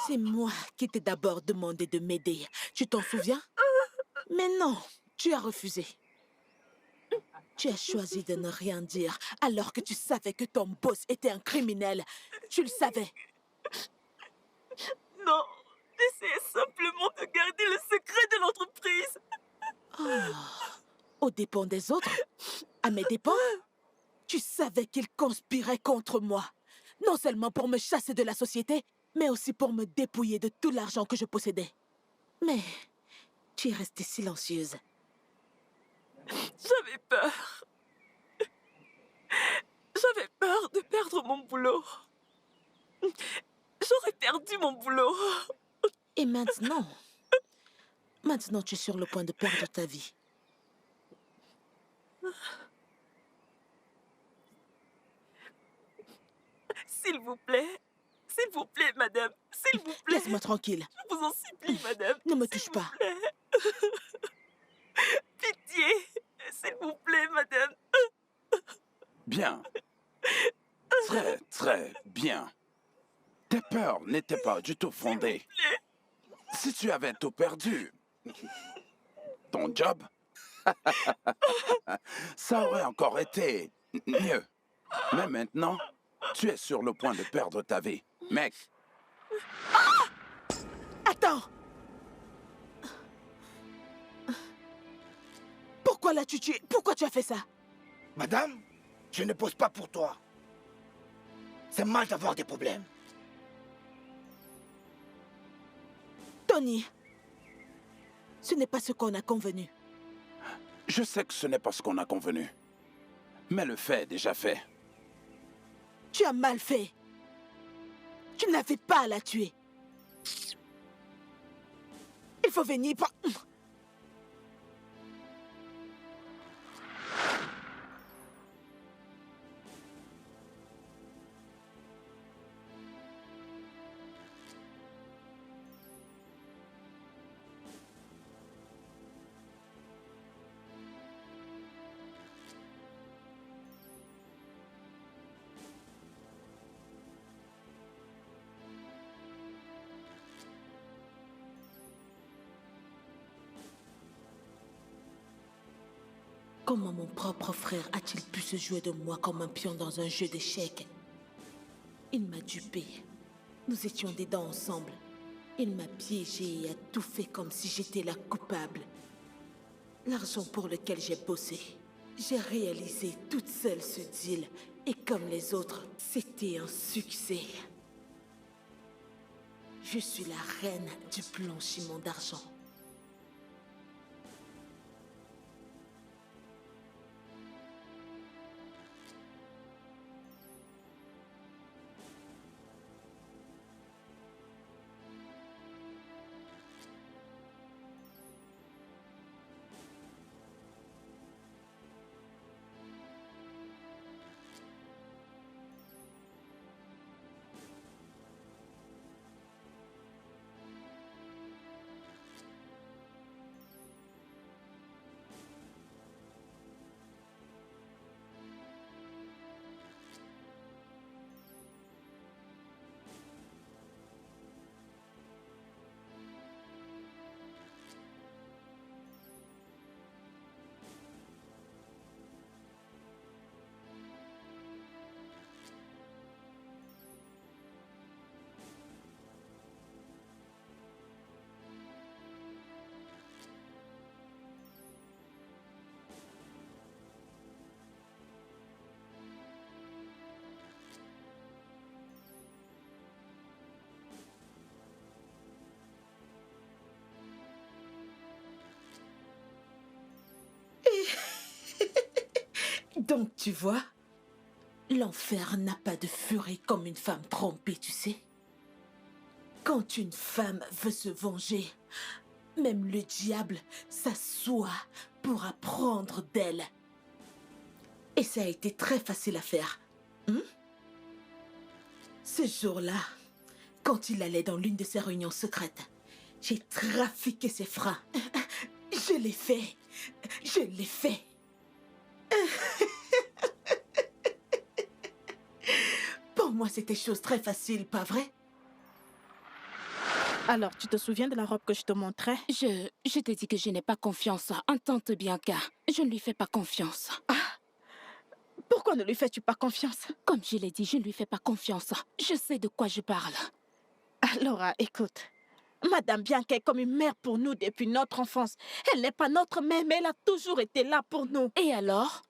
C'est moi qui t'ai d'abord demandé de m'aider. Tu t'en souviens? Mais non, tu as refusé. Tu as choisi de ne rien dire alors que tu savais que ton boss était un criminel. Tu le savais. Non, j'essayais simplement de garder le secret de l'entreprise. Aux dépens des autres? À mes dépens? Tu savais qu'ils conspiraient contre moi. Non seulement pour me chasser de la société, mais aussi pour me dépouiller de tout l'argent que je possédais. Mais tu es restée silencieuse. J'avais peur. J'avais peur de perdre mon boulot. J'aurais perdu mon boulot. Et maintenant? Maintenant, tu es sur le point de perdre ta vie. S'il vous plaît, madame, s'il vous plaît. Laisse-moi tranquille. Je vous en supplie, madame. Ne me touche pas. Pitié, s'il vous plaît, madame. Bien. Très, très bien. Tes peurs n'étaient pas du tout fondées. Si tu avais tout perdu, ton job, ça aurait encore été mieux. Mais maintenant, tu es sur le point de perdre ta vie. Mec, Attends! Pourquoi l'as-tu tué? Pourquoi tu as fait ça? Madame, je ne pose pas pour toi. C'est mal d'avoir des problèmes. Tony, ce n'est pas ce qu'on a convenu. je sais que ce n'est pas ce qu'on a convenu. Mais le fait est déjà fait. Tu as mal fait. Tu n'avais pas à la tuer. Il faut venir par... Comment mon propre frère a-t-il pu se jouer de moi comme un pion dans un jeu d'échecs? Il m'a dupé. Nous étions des dents ensemble. Il m'a piégé et a tout fait comme si j'étais la coupable. L'argent pour lequel j'ai bossé, j'ai réalisé toute seule ce deal. Et comme les autres, c'était un succès. Je suis la reine du blanchiment d'argent. Donc, tu vois, l'enfer n'a pas de furie comme une femme trompée, tu sais. Quand une femme veut se venger, même le diable s'assoit pour apprendre d'elle. Et ça a été très facile à faire. Ce jour-là, quand il allait dans l'une de ses réunions secrètes. J'ai trafiqué ses freins. Je l'ai fait. Je l'ai fait. Pour moi, c'était chose très facile, pas vrai? Alors, tu te souviens de la robe que je te montrais? Je te dis que je n'ai pas confiance en tante Bianca. Je ne lui fais pas confiance. Pourquoi ne lui fais-tu pas confiance? Comme je l'ai dit, je ne lui fais pas confiance. Je sais de quoi je parle. Laura, écoute. Madame Bianca est comme une mère pour nous depuis notre enfance. Elle n'est pas notre mère, mais elle a toujours été là pour nous. Et alors?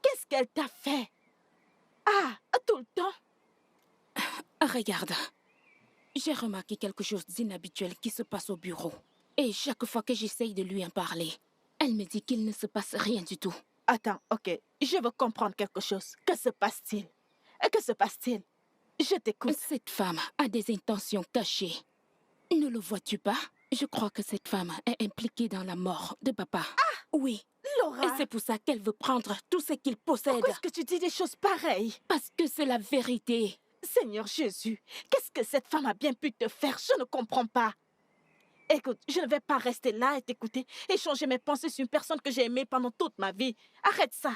Qu'est-ce qu'elle t'a fait? Ah, tout le temps? Regarde. J'ai remarqué quelque chose d'inhabituel qui se passe au bureau. Et chaque fois que j'essaye de lui en parler, elle me dit qu'il ne se passe rien du tout. Attends, ok. Je veux comprendre quelque chose. Que se passe-t-il? Que se passe-t-il? Je t'écoute. Cette femme a des intentions cachées. Ne le vois-tu pas? Je crois que cette femme est impliquée dans la mort de papa. Ah! Oui. Laura! Et c'est pour ça qu'elle veut prendre tout ce qu'il possède. Pourquoi est-ce que tu dis des choses pareilles? Parce que c'est la vérité. Seigneur Jésus, qu'est-ce que cette femme a bien pu te faire? Je ne comprends pas. Écoute, je ne vais pas rester là et t'écouter, échanger mes pensées sur une personne que j'ai aimée pendant toute ma vie. Arrête ça.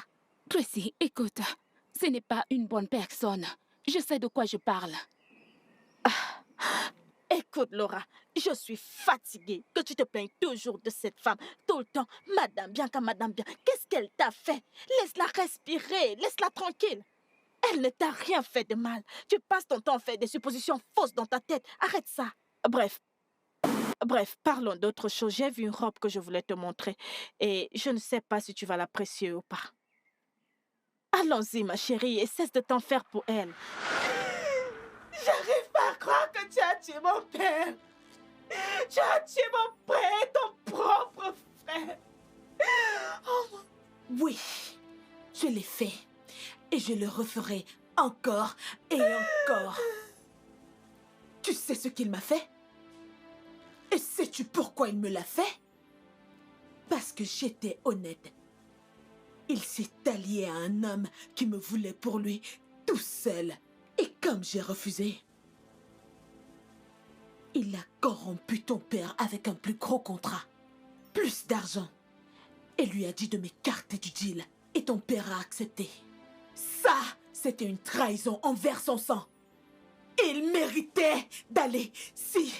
Tracy, écoute, ce n'est pas une bonne personne. Je sais de quoi je parle. Écoute, Laura, je suis fatiguée que tu te plaignes toujours de cette femme. Tout le temps, Madame Bianca, Madame Bianca. Qu'est-ce qu'elle t'a fait? Laisse-la respirer, laisse-la tranquille. Elle ne t'a rien fait de mal. Tu passes ton temps à faire des suppositions fausses dans ta tête. Arrête ça. Bref, parlons d'autre chose. J'ai vu une robe que je voulais te montrer et je ne sais pas si tu vas l'apprécier ou pas. Allons-y, ma chérie, et cesse de t'en faire pour elle. J'arrive pas à croire que tu as tué mon père. Tu as tué mon père, ton propre frère. Oh, Oui, je l'ai fait. Et je le referai encore et encore. Tu sais ce qu'il m'a fait? Et sais-tu pourquoi il me l'a fait? Parce que j'étais honnête. Il s'est allié à un homme qui me voulait pour lui tout seul. Et comme j'ai refusé, il a corrompu ton père avec un plus gros contrat. Plus d'argent. Et lui a dit de m'écarter du deal. Et ton père a accepté. Ça, c'était une trahison envers son sang. Il méritait d'aller 6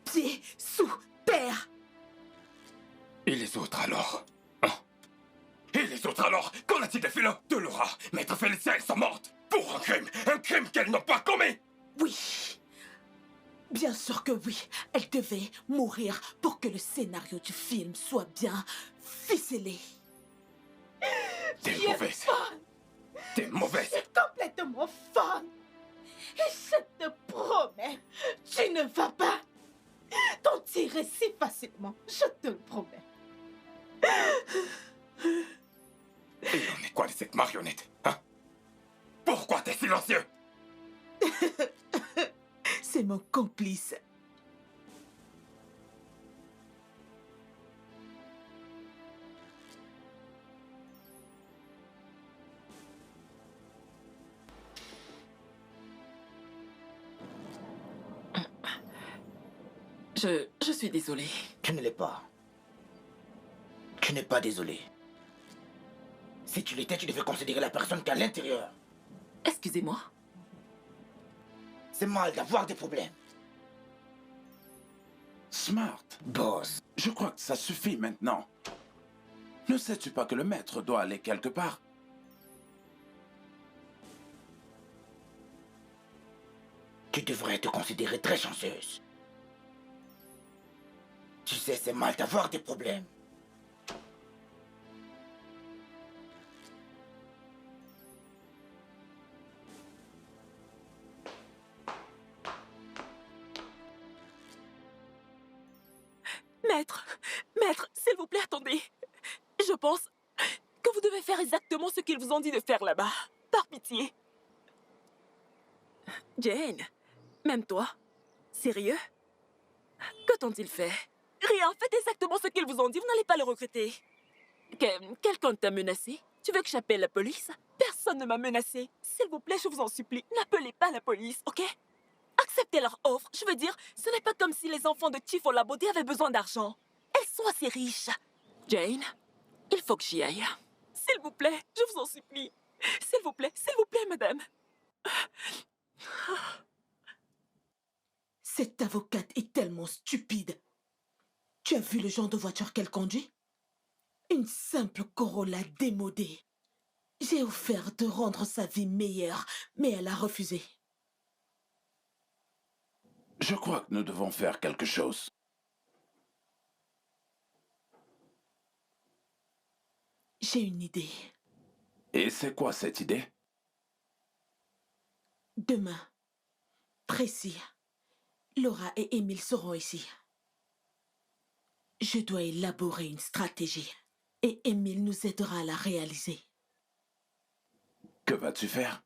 pieds sous terre. Et les autres alors? Hein? Et les autres alors? Qu'en a-t-il des filons de Laura? Maître Félicia, elles sont mortes pour un crime qu'elles n'ont pas commis. Oui, bien sûr que oui. Elle devait mourir pour que le scénario du film soit bien ficelé. T'es mauvaise. T'es mauvaise. c'est complètement folle. Et je te promets, tu ne vas pas t'en tirer si facilement. Je te le promets. Et on est quoi de cette marionnette, hein? Pourquoi t'es silencieux? C'est mon complice. Je suis désolée. Tu ne l'es pas. Tu n'es pas désolé. Si tu l'étais, tu devais considérer la personne qu'à l'intérieur. Excusez-moi. C'est mal d'avoir des problèmes. Smart, Boss. je crois que ça suffit maintenant. Ne sais-tu pas que le maître doit aller quelque part? Tu devrais te considérer très chanceuse. Tu sais, c'est mal d'avoir des problèmes. Maître, s'il vous plaît, attendez. Je pense que vous devez faire exactement ce qu'ils vous ont dit de faire là-bas. Par pitié. Jane, même toi? Sérieux? Que t'ont-ils fait? Rien, faites exactement ce qu'ils vous ont dit, vous n'allez pas le regretter. Quelqu'un t'a menacé? Tu veux que j'appelle la police? Personne ne m'a menacé. S'il vous plaît, je vous en supplie, n'appelez pas la police, ok? accepter leur offre. Je veux dire, ce n'est pas comme si les enfants de Chief Olabode avaient besoin d'argent. Elles sont assez riches. Jane, il faut que j'y aille. S'il vous plaît, je vous en supplie. S'il vous plaît, madame. Cette avocate est tellement stupide. Tu as vu le genre de voiture qu'elle conduit? Une simple Corolla démodée. J'ai offert de rendre sa vie meilleure, mais elle a refusé. Je crois que nous devons faire quelque chose. J'ai une idée. Et c'est quoi cette idée? Demain, Tracy, Laura et Émile seront ici. Je dois élaborer une stratégie et Émile nous aidera à la réaliser. Que vas-tu faire?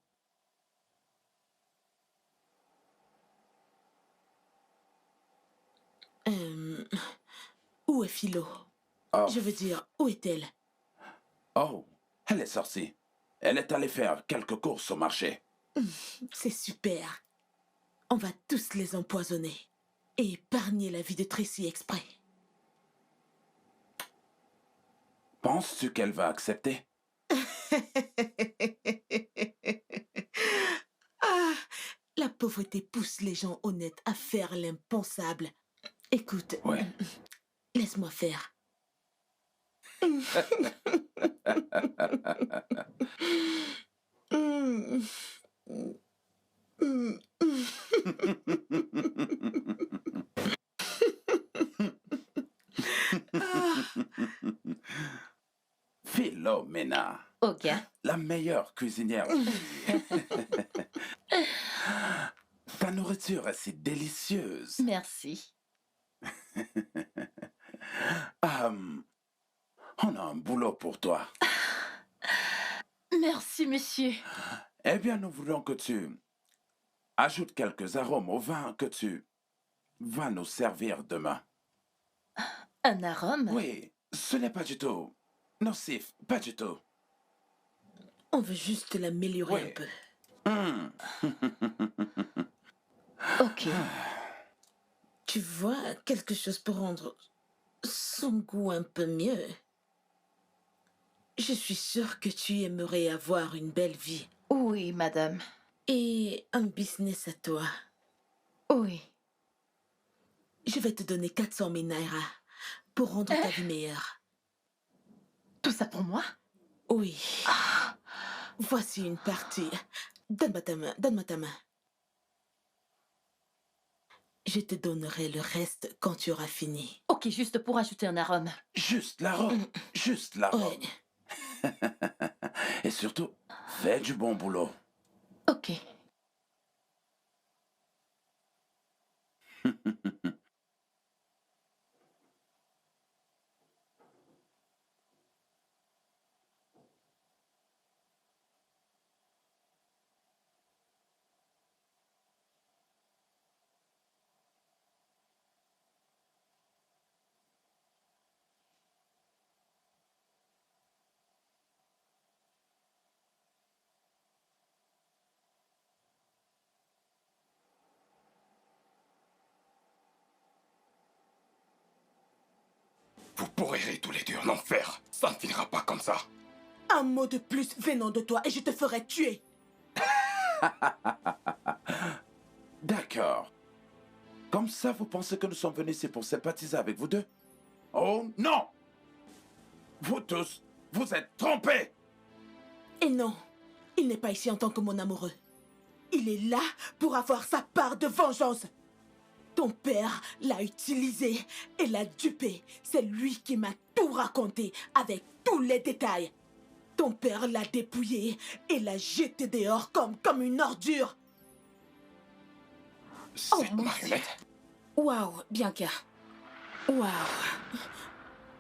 Où est Philo? Oh. Je veux dire, où est-elle? Oh, elle est sortie. Elle est allée faire quelques courses au marché. C'est super. On va tous les empoisonner et épargner la vie de Tracy exprès. Penses-tu qu'elle va accepter? Ah, la pauvreté pousse les gens honnêtes à faire l'impensable. Écoute, Ouais. laisse-moi faire. Philomena, Ok. la meilleure cuisinière. Ta nourriture est si délicieuse. Merci. On a un boulot pour toi. Merci, monsieur. Eh bien, nous voulons que tu ajoutes quelques arômes au vin que tu vas nous servir demain. Un arôme? Oui, ce n'est pas du tout nocif, pas du tout. On veut juste l'améliorer Oui. un peu. Ok. Tu vois, quelque chose pour rendre son goût un peu mieux. Je suis sûre que tu aimerais avoir une belle vie Oui, madame. et un business à toi. Oui. Je vais te donner 400 000 naira pour rendre ta vie meilleure. Tout ça pour moi? Oui. Voici une partie. Donne-moi ta main, donne-moi ta main. Je te donnerai le reste quand tu auras fini. Ok, juste pour ajouter un arôme. Juste l'arôme, juste l'arôme. Ouais. Et surtout, fais du bon boulot. Ok. Vous pourrirez tous les deux en enfer. Ça ne finira pas comme ça. Un mot de plus venant de toi et je te ferai tuer. D'accord. Comme ça, vous pensez que nous sommes venus ici pour sympathiser avec vous deux? Oh non! Vous tous, vous êtes trompés! Et non, il n'est pas ici en tant que mon amoureux. Il est là pour avoir sa part de vengeance. Ton père l'a utilisé et l'a dupé. C'est lui qui m'a tout raconté avec tous les détails. Ton père l'a dépouillé et l'a jeté dehors comme une ordure. Cette mon marionnette. Waouh, Bianca, waouh.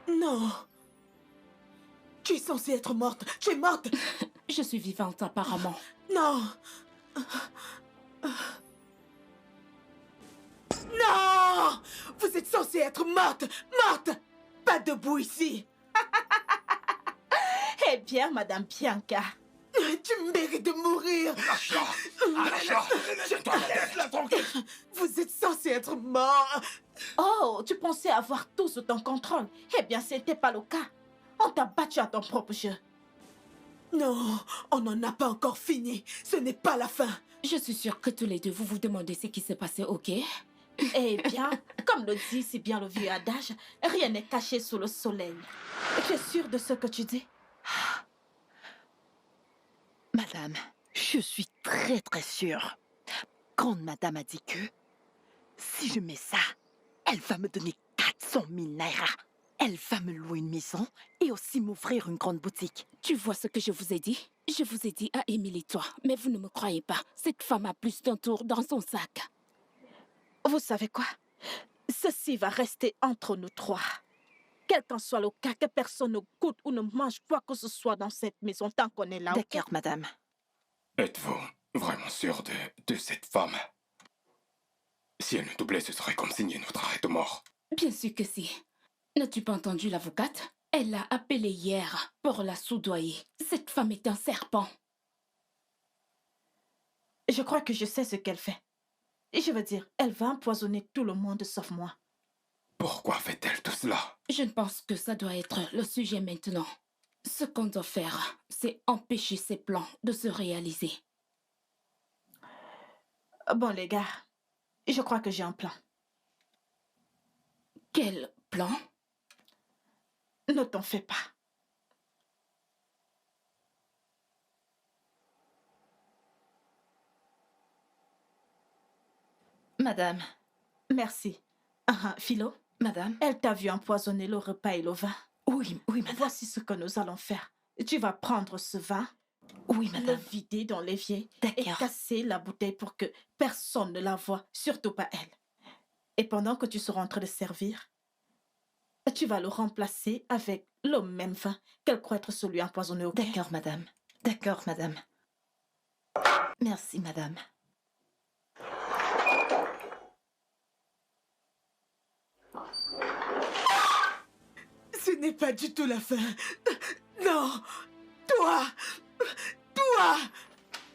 Non. Tu es censée être morte. Tu es morte. je suis vivante apparemment. Non. Non. Vous êtes censée être morte. Morte. Pas debout ici. Eh bien, Madame Bianca, Tu mérites de mourir. Lâche-la. Lâche-la. Tiens-toi la tête. Laisse-la tranquille, Vous êtes censé être mort. Oh, tu pensais avoir tout sous ton contrôle. Eh bien, c'était pas le cas. On t'a battu à ton propre jeu. Non, on n'en a pas encore fini. Ce n'est pas la fin. Je suis sûre que tous les deux, vous vous demandez ce qui s'est passé, ok? Eh bien, comme le dit si bien le vieux adage, rien n'est caché sous le soleil. Tu es sûre de ce que tu dis? Madame, je suis très sûre. Grande madame a dit que si je mets ça, elle va me donner 400 000 naira. Elle va me louer une maison et aussi m'ouvrir une grande boutique. Tu vois ce que je vous ai dit? Je vous ai dit à Émilie toi, mais vous ne me croyez pas. Cette femme a plus d'un tour dans son sac. Vous savez quoi? Ceci va rester entre nous trois. Quel qu'en soit le cas, que personne ne goûte ou ne mange quoi que ce soit dans cette maison tant qu'on est là. ok? D'accord, madame. Êtes-vous vraiment sûr de cette femme? Si elle nous doublait, ce serait comme signer notre arrêt de mort. Bien sûr que si. N'as-tu pas entendu l'avocate? Elle l'a appelée hier pour la soudoyer. Cette femme est un serpent. Je crois que je sais ce qu'elle fait. Et je veux dire, elle va empoisonner tout le monde sauf moi. Pourquoi fait-elle tout cela? Je ne pense que ça doit être le sujet maintenant. Ce qu'on doit faire, c'est empêcher ses plans de se réaliser. Bon, les gars, je crois que j'ai un plan. Quel plan? Ne t'en fais pas. Madame, Merci. Philo, madame. elle t'a vu empoisonner le repas et le vin. Oui, madame. Voici ce que nous allons faire. Tu vas prendre ce vin, Oui, le madame. vider dans l'évier et D'accord. casser la bouteille pour que personne ne la voie, surtout pas elle. Et pendant que tu seras en train de servir, tu vas le remplacer avec le même vin qu'elle croit être celui empoisonné au D'accord, madame. D'accord, madame. Merci, madame. Ce n'est pas du tout la fin. Non. Toi. Toi.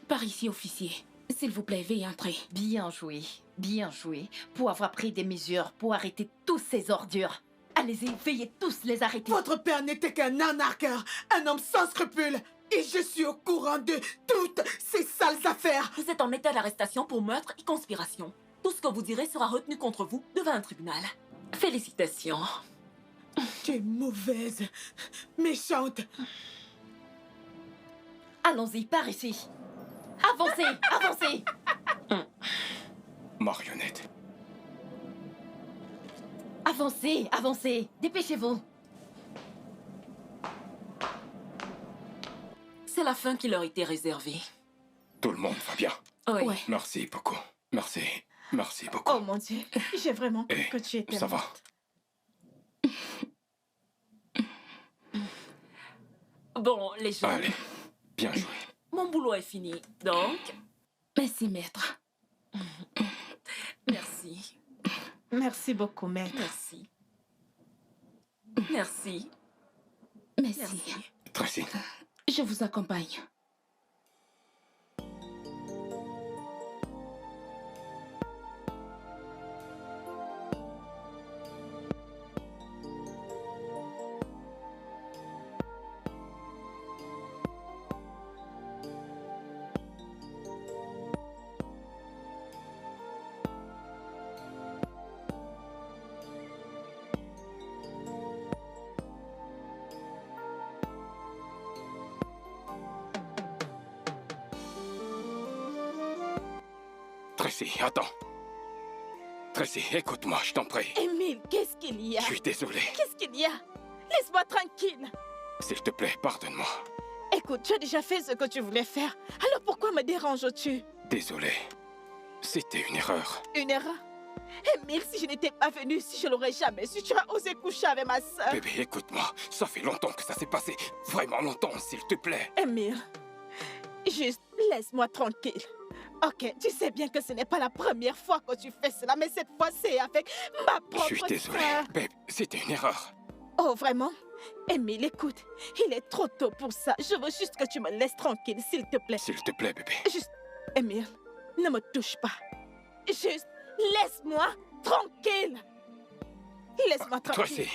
Par ici, officier. S'il vous plaît, veuillez entrer. Bien joué, pour avoir pris des mesures pour arrêter tous ces ordures. Allez-y, veuillez tous les arrêter. Votre père n'était qu'un arnaqueur, un homme sans scrupules. Et je suis au courant de toutes ces sales affaires. Vous êtes en état d'arrestation pour meurtre et conspiration. Tout ce que vous direz sera retenu contre vous devant un tribunal. Félicitations. Tu es mauvaise, méchante. Allons-y, par ici. Avancez. Marionnette. Avancez. Dépêchez-vous. C'est la fin qui leur était réservée. Tout le monde va bien. Oui. Ouais. Merci beaucoup. Merci beaucoup. Oh mon Dieu, j'ai vraiment cru Eh, que tu étais ça va. morte. Bon, les gens, Allez, bien joué. mon boulot est fini. Donc, Merci, maître. merci. Merci beaucoup, maître. Merci. Merci. Merci. Merci. Tracy, Je vous accompagne. Tracy, attends. Tracy, écoute-moi, je t'en prie. Émile, qu'est-ce qu'il y a? Je suis désolé. Qu'est-ce qu'il y a? Laisse-moi tranquille. S'il te plaît, pardonne-moi. Écoute, tu as déjà fait ce que tu voulais faire. Alors pourquoi me déranges-tu? Désolé. C'était une erreur. Une erreur? Émile, si je n'étais pas venue, si je l'aurais jamais su, tu as osé coucher avec ma sœur. Bébé, écoute-moi. Ça fait longtemps que ça s'est passé. Vraiment longtemps, s'il te plaît. Émile, juste laisse-moi tranquille. Ok, tu sais bien que ce n'est pas la première fois que tu fais cela, mais cette fois c'est avec ma Je propre suis désolé. sœur. Bébé, c'était une erreur. Oh, vraiment? Émile, écoute, il est trop tôt pour ça. Je veux juste que tu me laisses tranquille, s'il te plaît. S'il te plaît, bébé. Juste, Émile, ne me touche pas. Juste, laisse-moi tranquille. Laisse-moi tranquille. Tracy.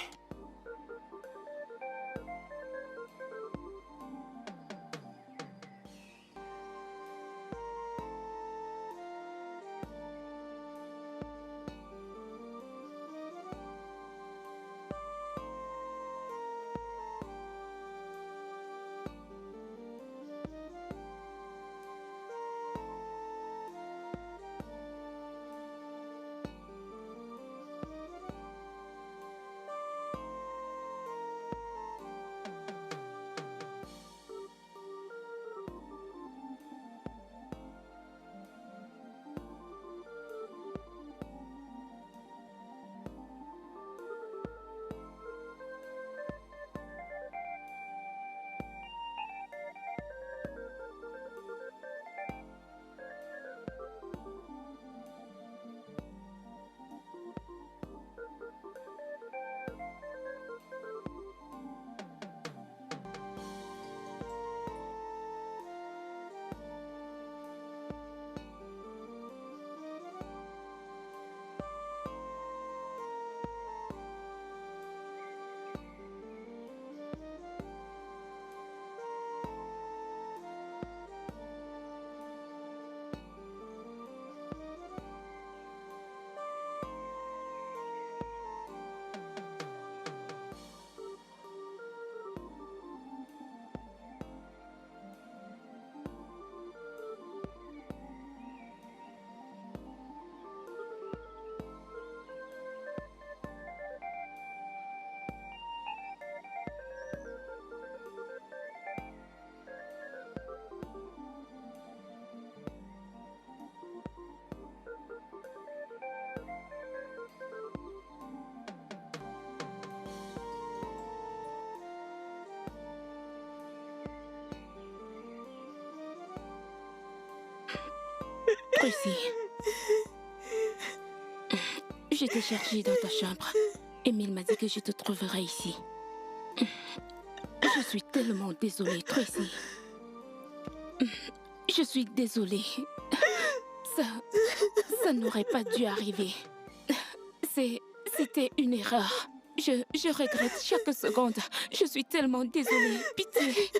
Tracy, je t'ai cherché dans ta chambre. Emile m'a dit que je te trouverais ici. Je suis tellement désolée, Tracy. Je suis désolée. Ça n'aurait pas dû arriver. C'était une erreur. Je regrette chaque seconde. Je suis tellement désolée. Pitié.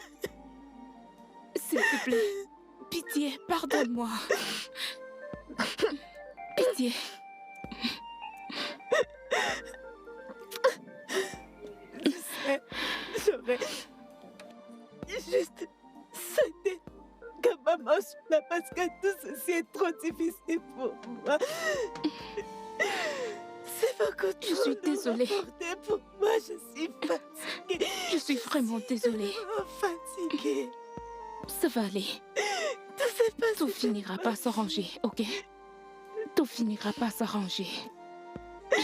S'il te plaît. Pitié, pardonne-moi. Pitié. J'aurais juste souhaité que maman soit là parce que tout ceci est trop difficile pour moi. C'est beaucoup trop. Je suis désolée. Pour moi, je suis fatiguée. Je suis vraiment désolée. Fatiguée. Ça va aller. Tout finira par s'arranger, ok? Tout finira par s'arranger.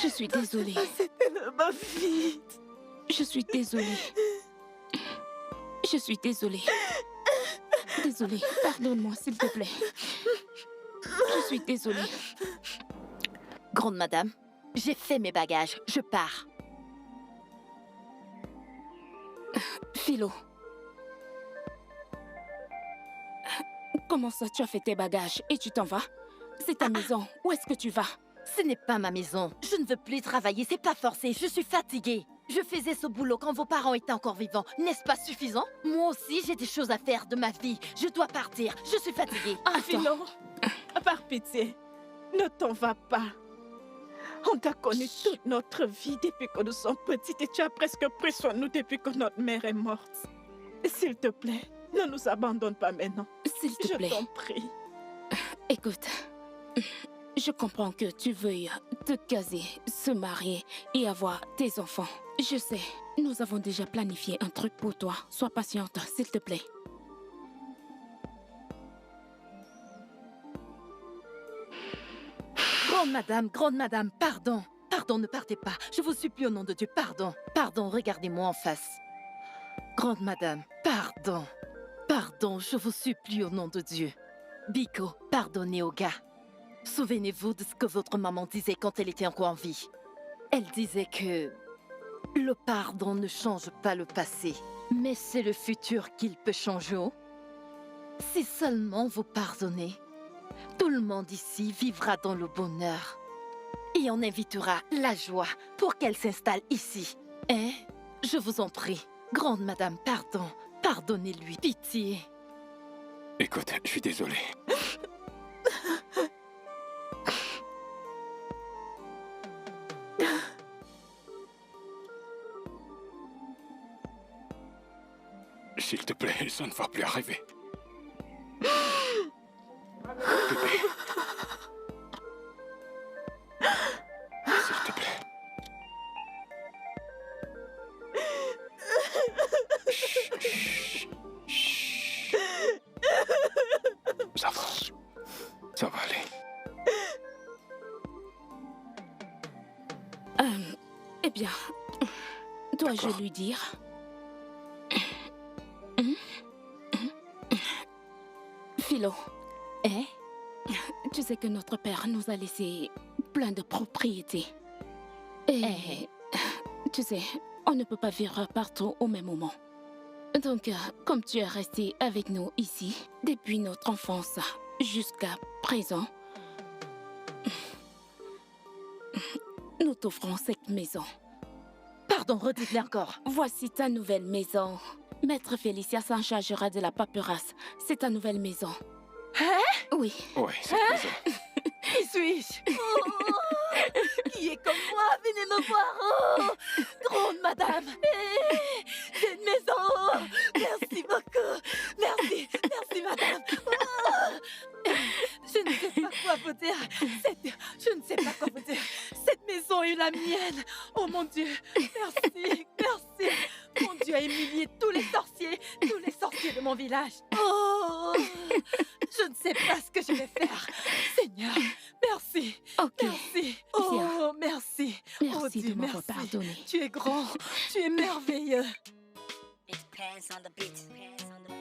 Je suis désolée. C'est tellement vite. Je suis désolée. Je suis désolée. Désolée. Pardonne-moi, s'il te plaît. Je suis désolée. Grande madame, j'ai fait mes bagages. Je pars. Philo. Comment ça, tu as fait tes bagages et tu t'en vas? C'est ta maison. Où est-ce que tu vas? Ce n'est pas ma maison. Je ne veux plus travailler. C'est pas forcé. Je suis fatiguée. Je faisais ce boulot quand vos parents étaient encore vivants. N'est-ce pas suffisant? Moi aussi, j'ai des choses à faire de ma vie. Je dois partir. Je suis fatiguée. Philo, par pitié, ne t'en vas pas. On t'a connu toute notre vie depuis que nous sommes petites et tu as presque pris soin de nous depuis que notre mère est morte. S'il te plaît, ne nous abandonne pas maintenant. S'il te plaît. Je t'en prie. Écoute, je comprends que tu veuilles te caser, se marier et avoir tes enfants. Je sais, nous avons déjà planifié un truc pour toi. Sois patiente, s'il te plaît. Grande madame, pardon. Pardon, ne partez pas. Je vous supplie au nom de Dieu, pardon. Pardon, regardez-moi en face. Grande madame, pardon. Pardon, je vous supplie au nom de Dieu. Biko, pardonnez au gars. Souvenez-vous de ce que votre maman disait quand elle était encore en vie. Elle disait que le pardon ne change pas le passé, mais c'est le futur qu'il peut changer. Si seulement vous pardonnez, Tout le monde ici vivra dans le bonheur. Et on invitera la joie pour qu'elle s'installe ici. Hein? Je vous en prie. Grande madame, pardon. Pardonnez-lui. Pitié. Écoute, je suis désolé. S'il te plaît, ça ne va plus arriver. Bébé. S'il te plaît. Chut, chut, chut. Ça va. Ça va aller. Eh bien, dois-je D'accord. lui dire? Philo, Hein? tu sais que notre père nous a laissé plein de propriétés. Et tu sais, on ne peut pas vivre partout au même moment. Donc, comme tu es resté avec nous ici, depuis notre enfance jusqu'à présent, nous t'offrons cette maison. Pardon, redites-le encore. Voici ta nouvelle maison. Maître Félicia s'en chargera de la paperasse. C'est ta nouvelle maison. Hein? Oui. Ouais, cette maison. Qui suis-je? Qui est comme moi? Venez me voir. Oh, grande madame. C'est une maison. Merci beaucoup. Merci. Merci, madame. Oh, je ne sais pas quoi vous dire. Je ne sais pas quoi vous dire. Cette maison est la mienne. Oh mon Dieu. Merci. Merci. Mon Dieu a humilié tous les sorciers de mon village. Oh, je ne sais pas ce que je vais faire. Seigneur, merci. Ok. Merci. Viens. Oh, merci. Merci Oh Dieu, de me merci. pardonner. Tu es grand. Tu es merveilleux. It depends on the beat.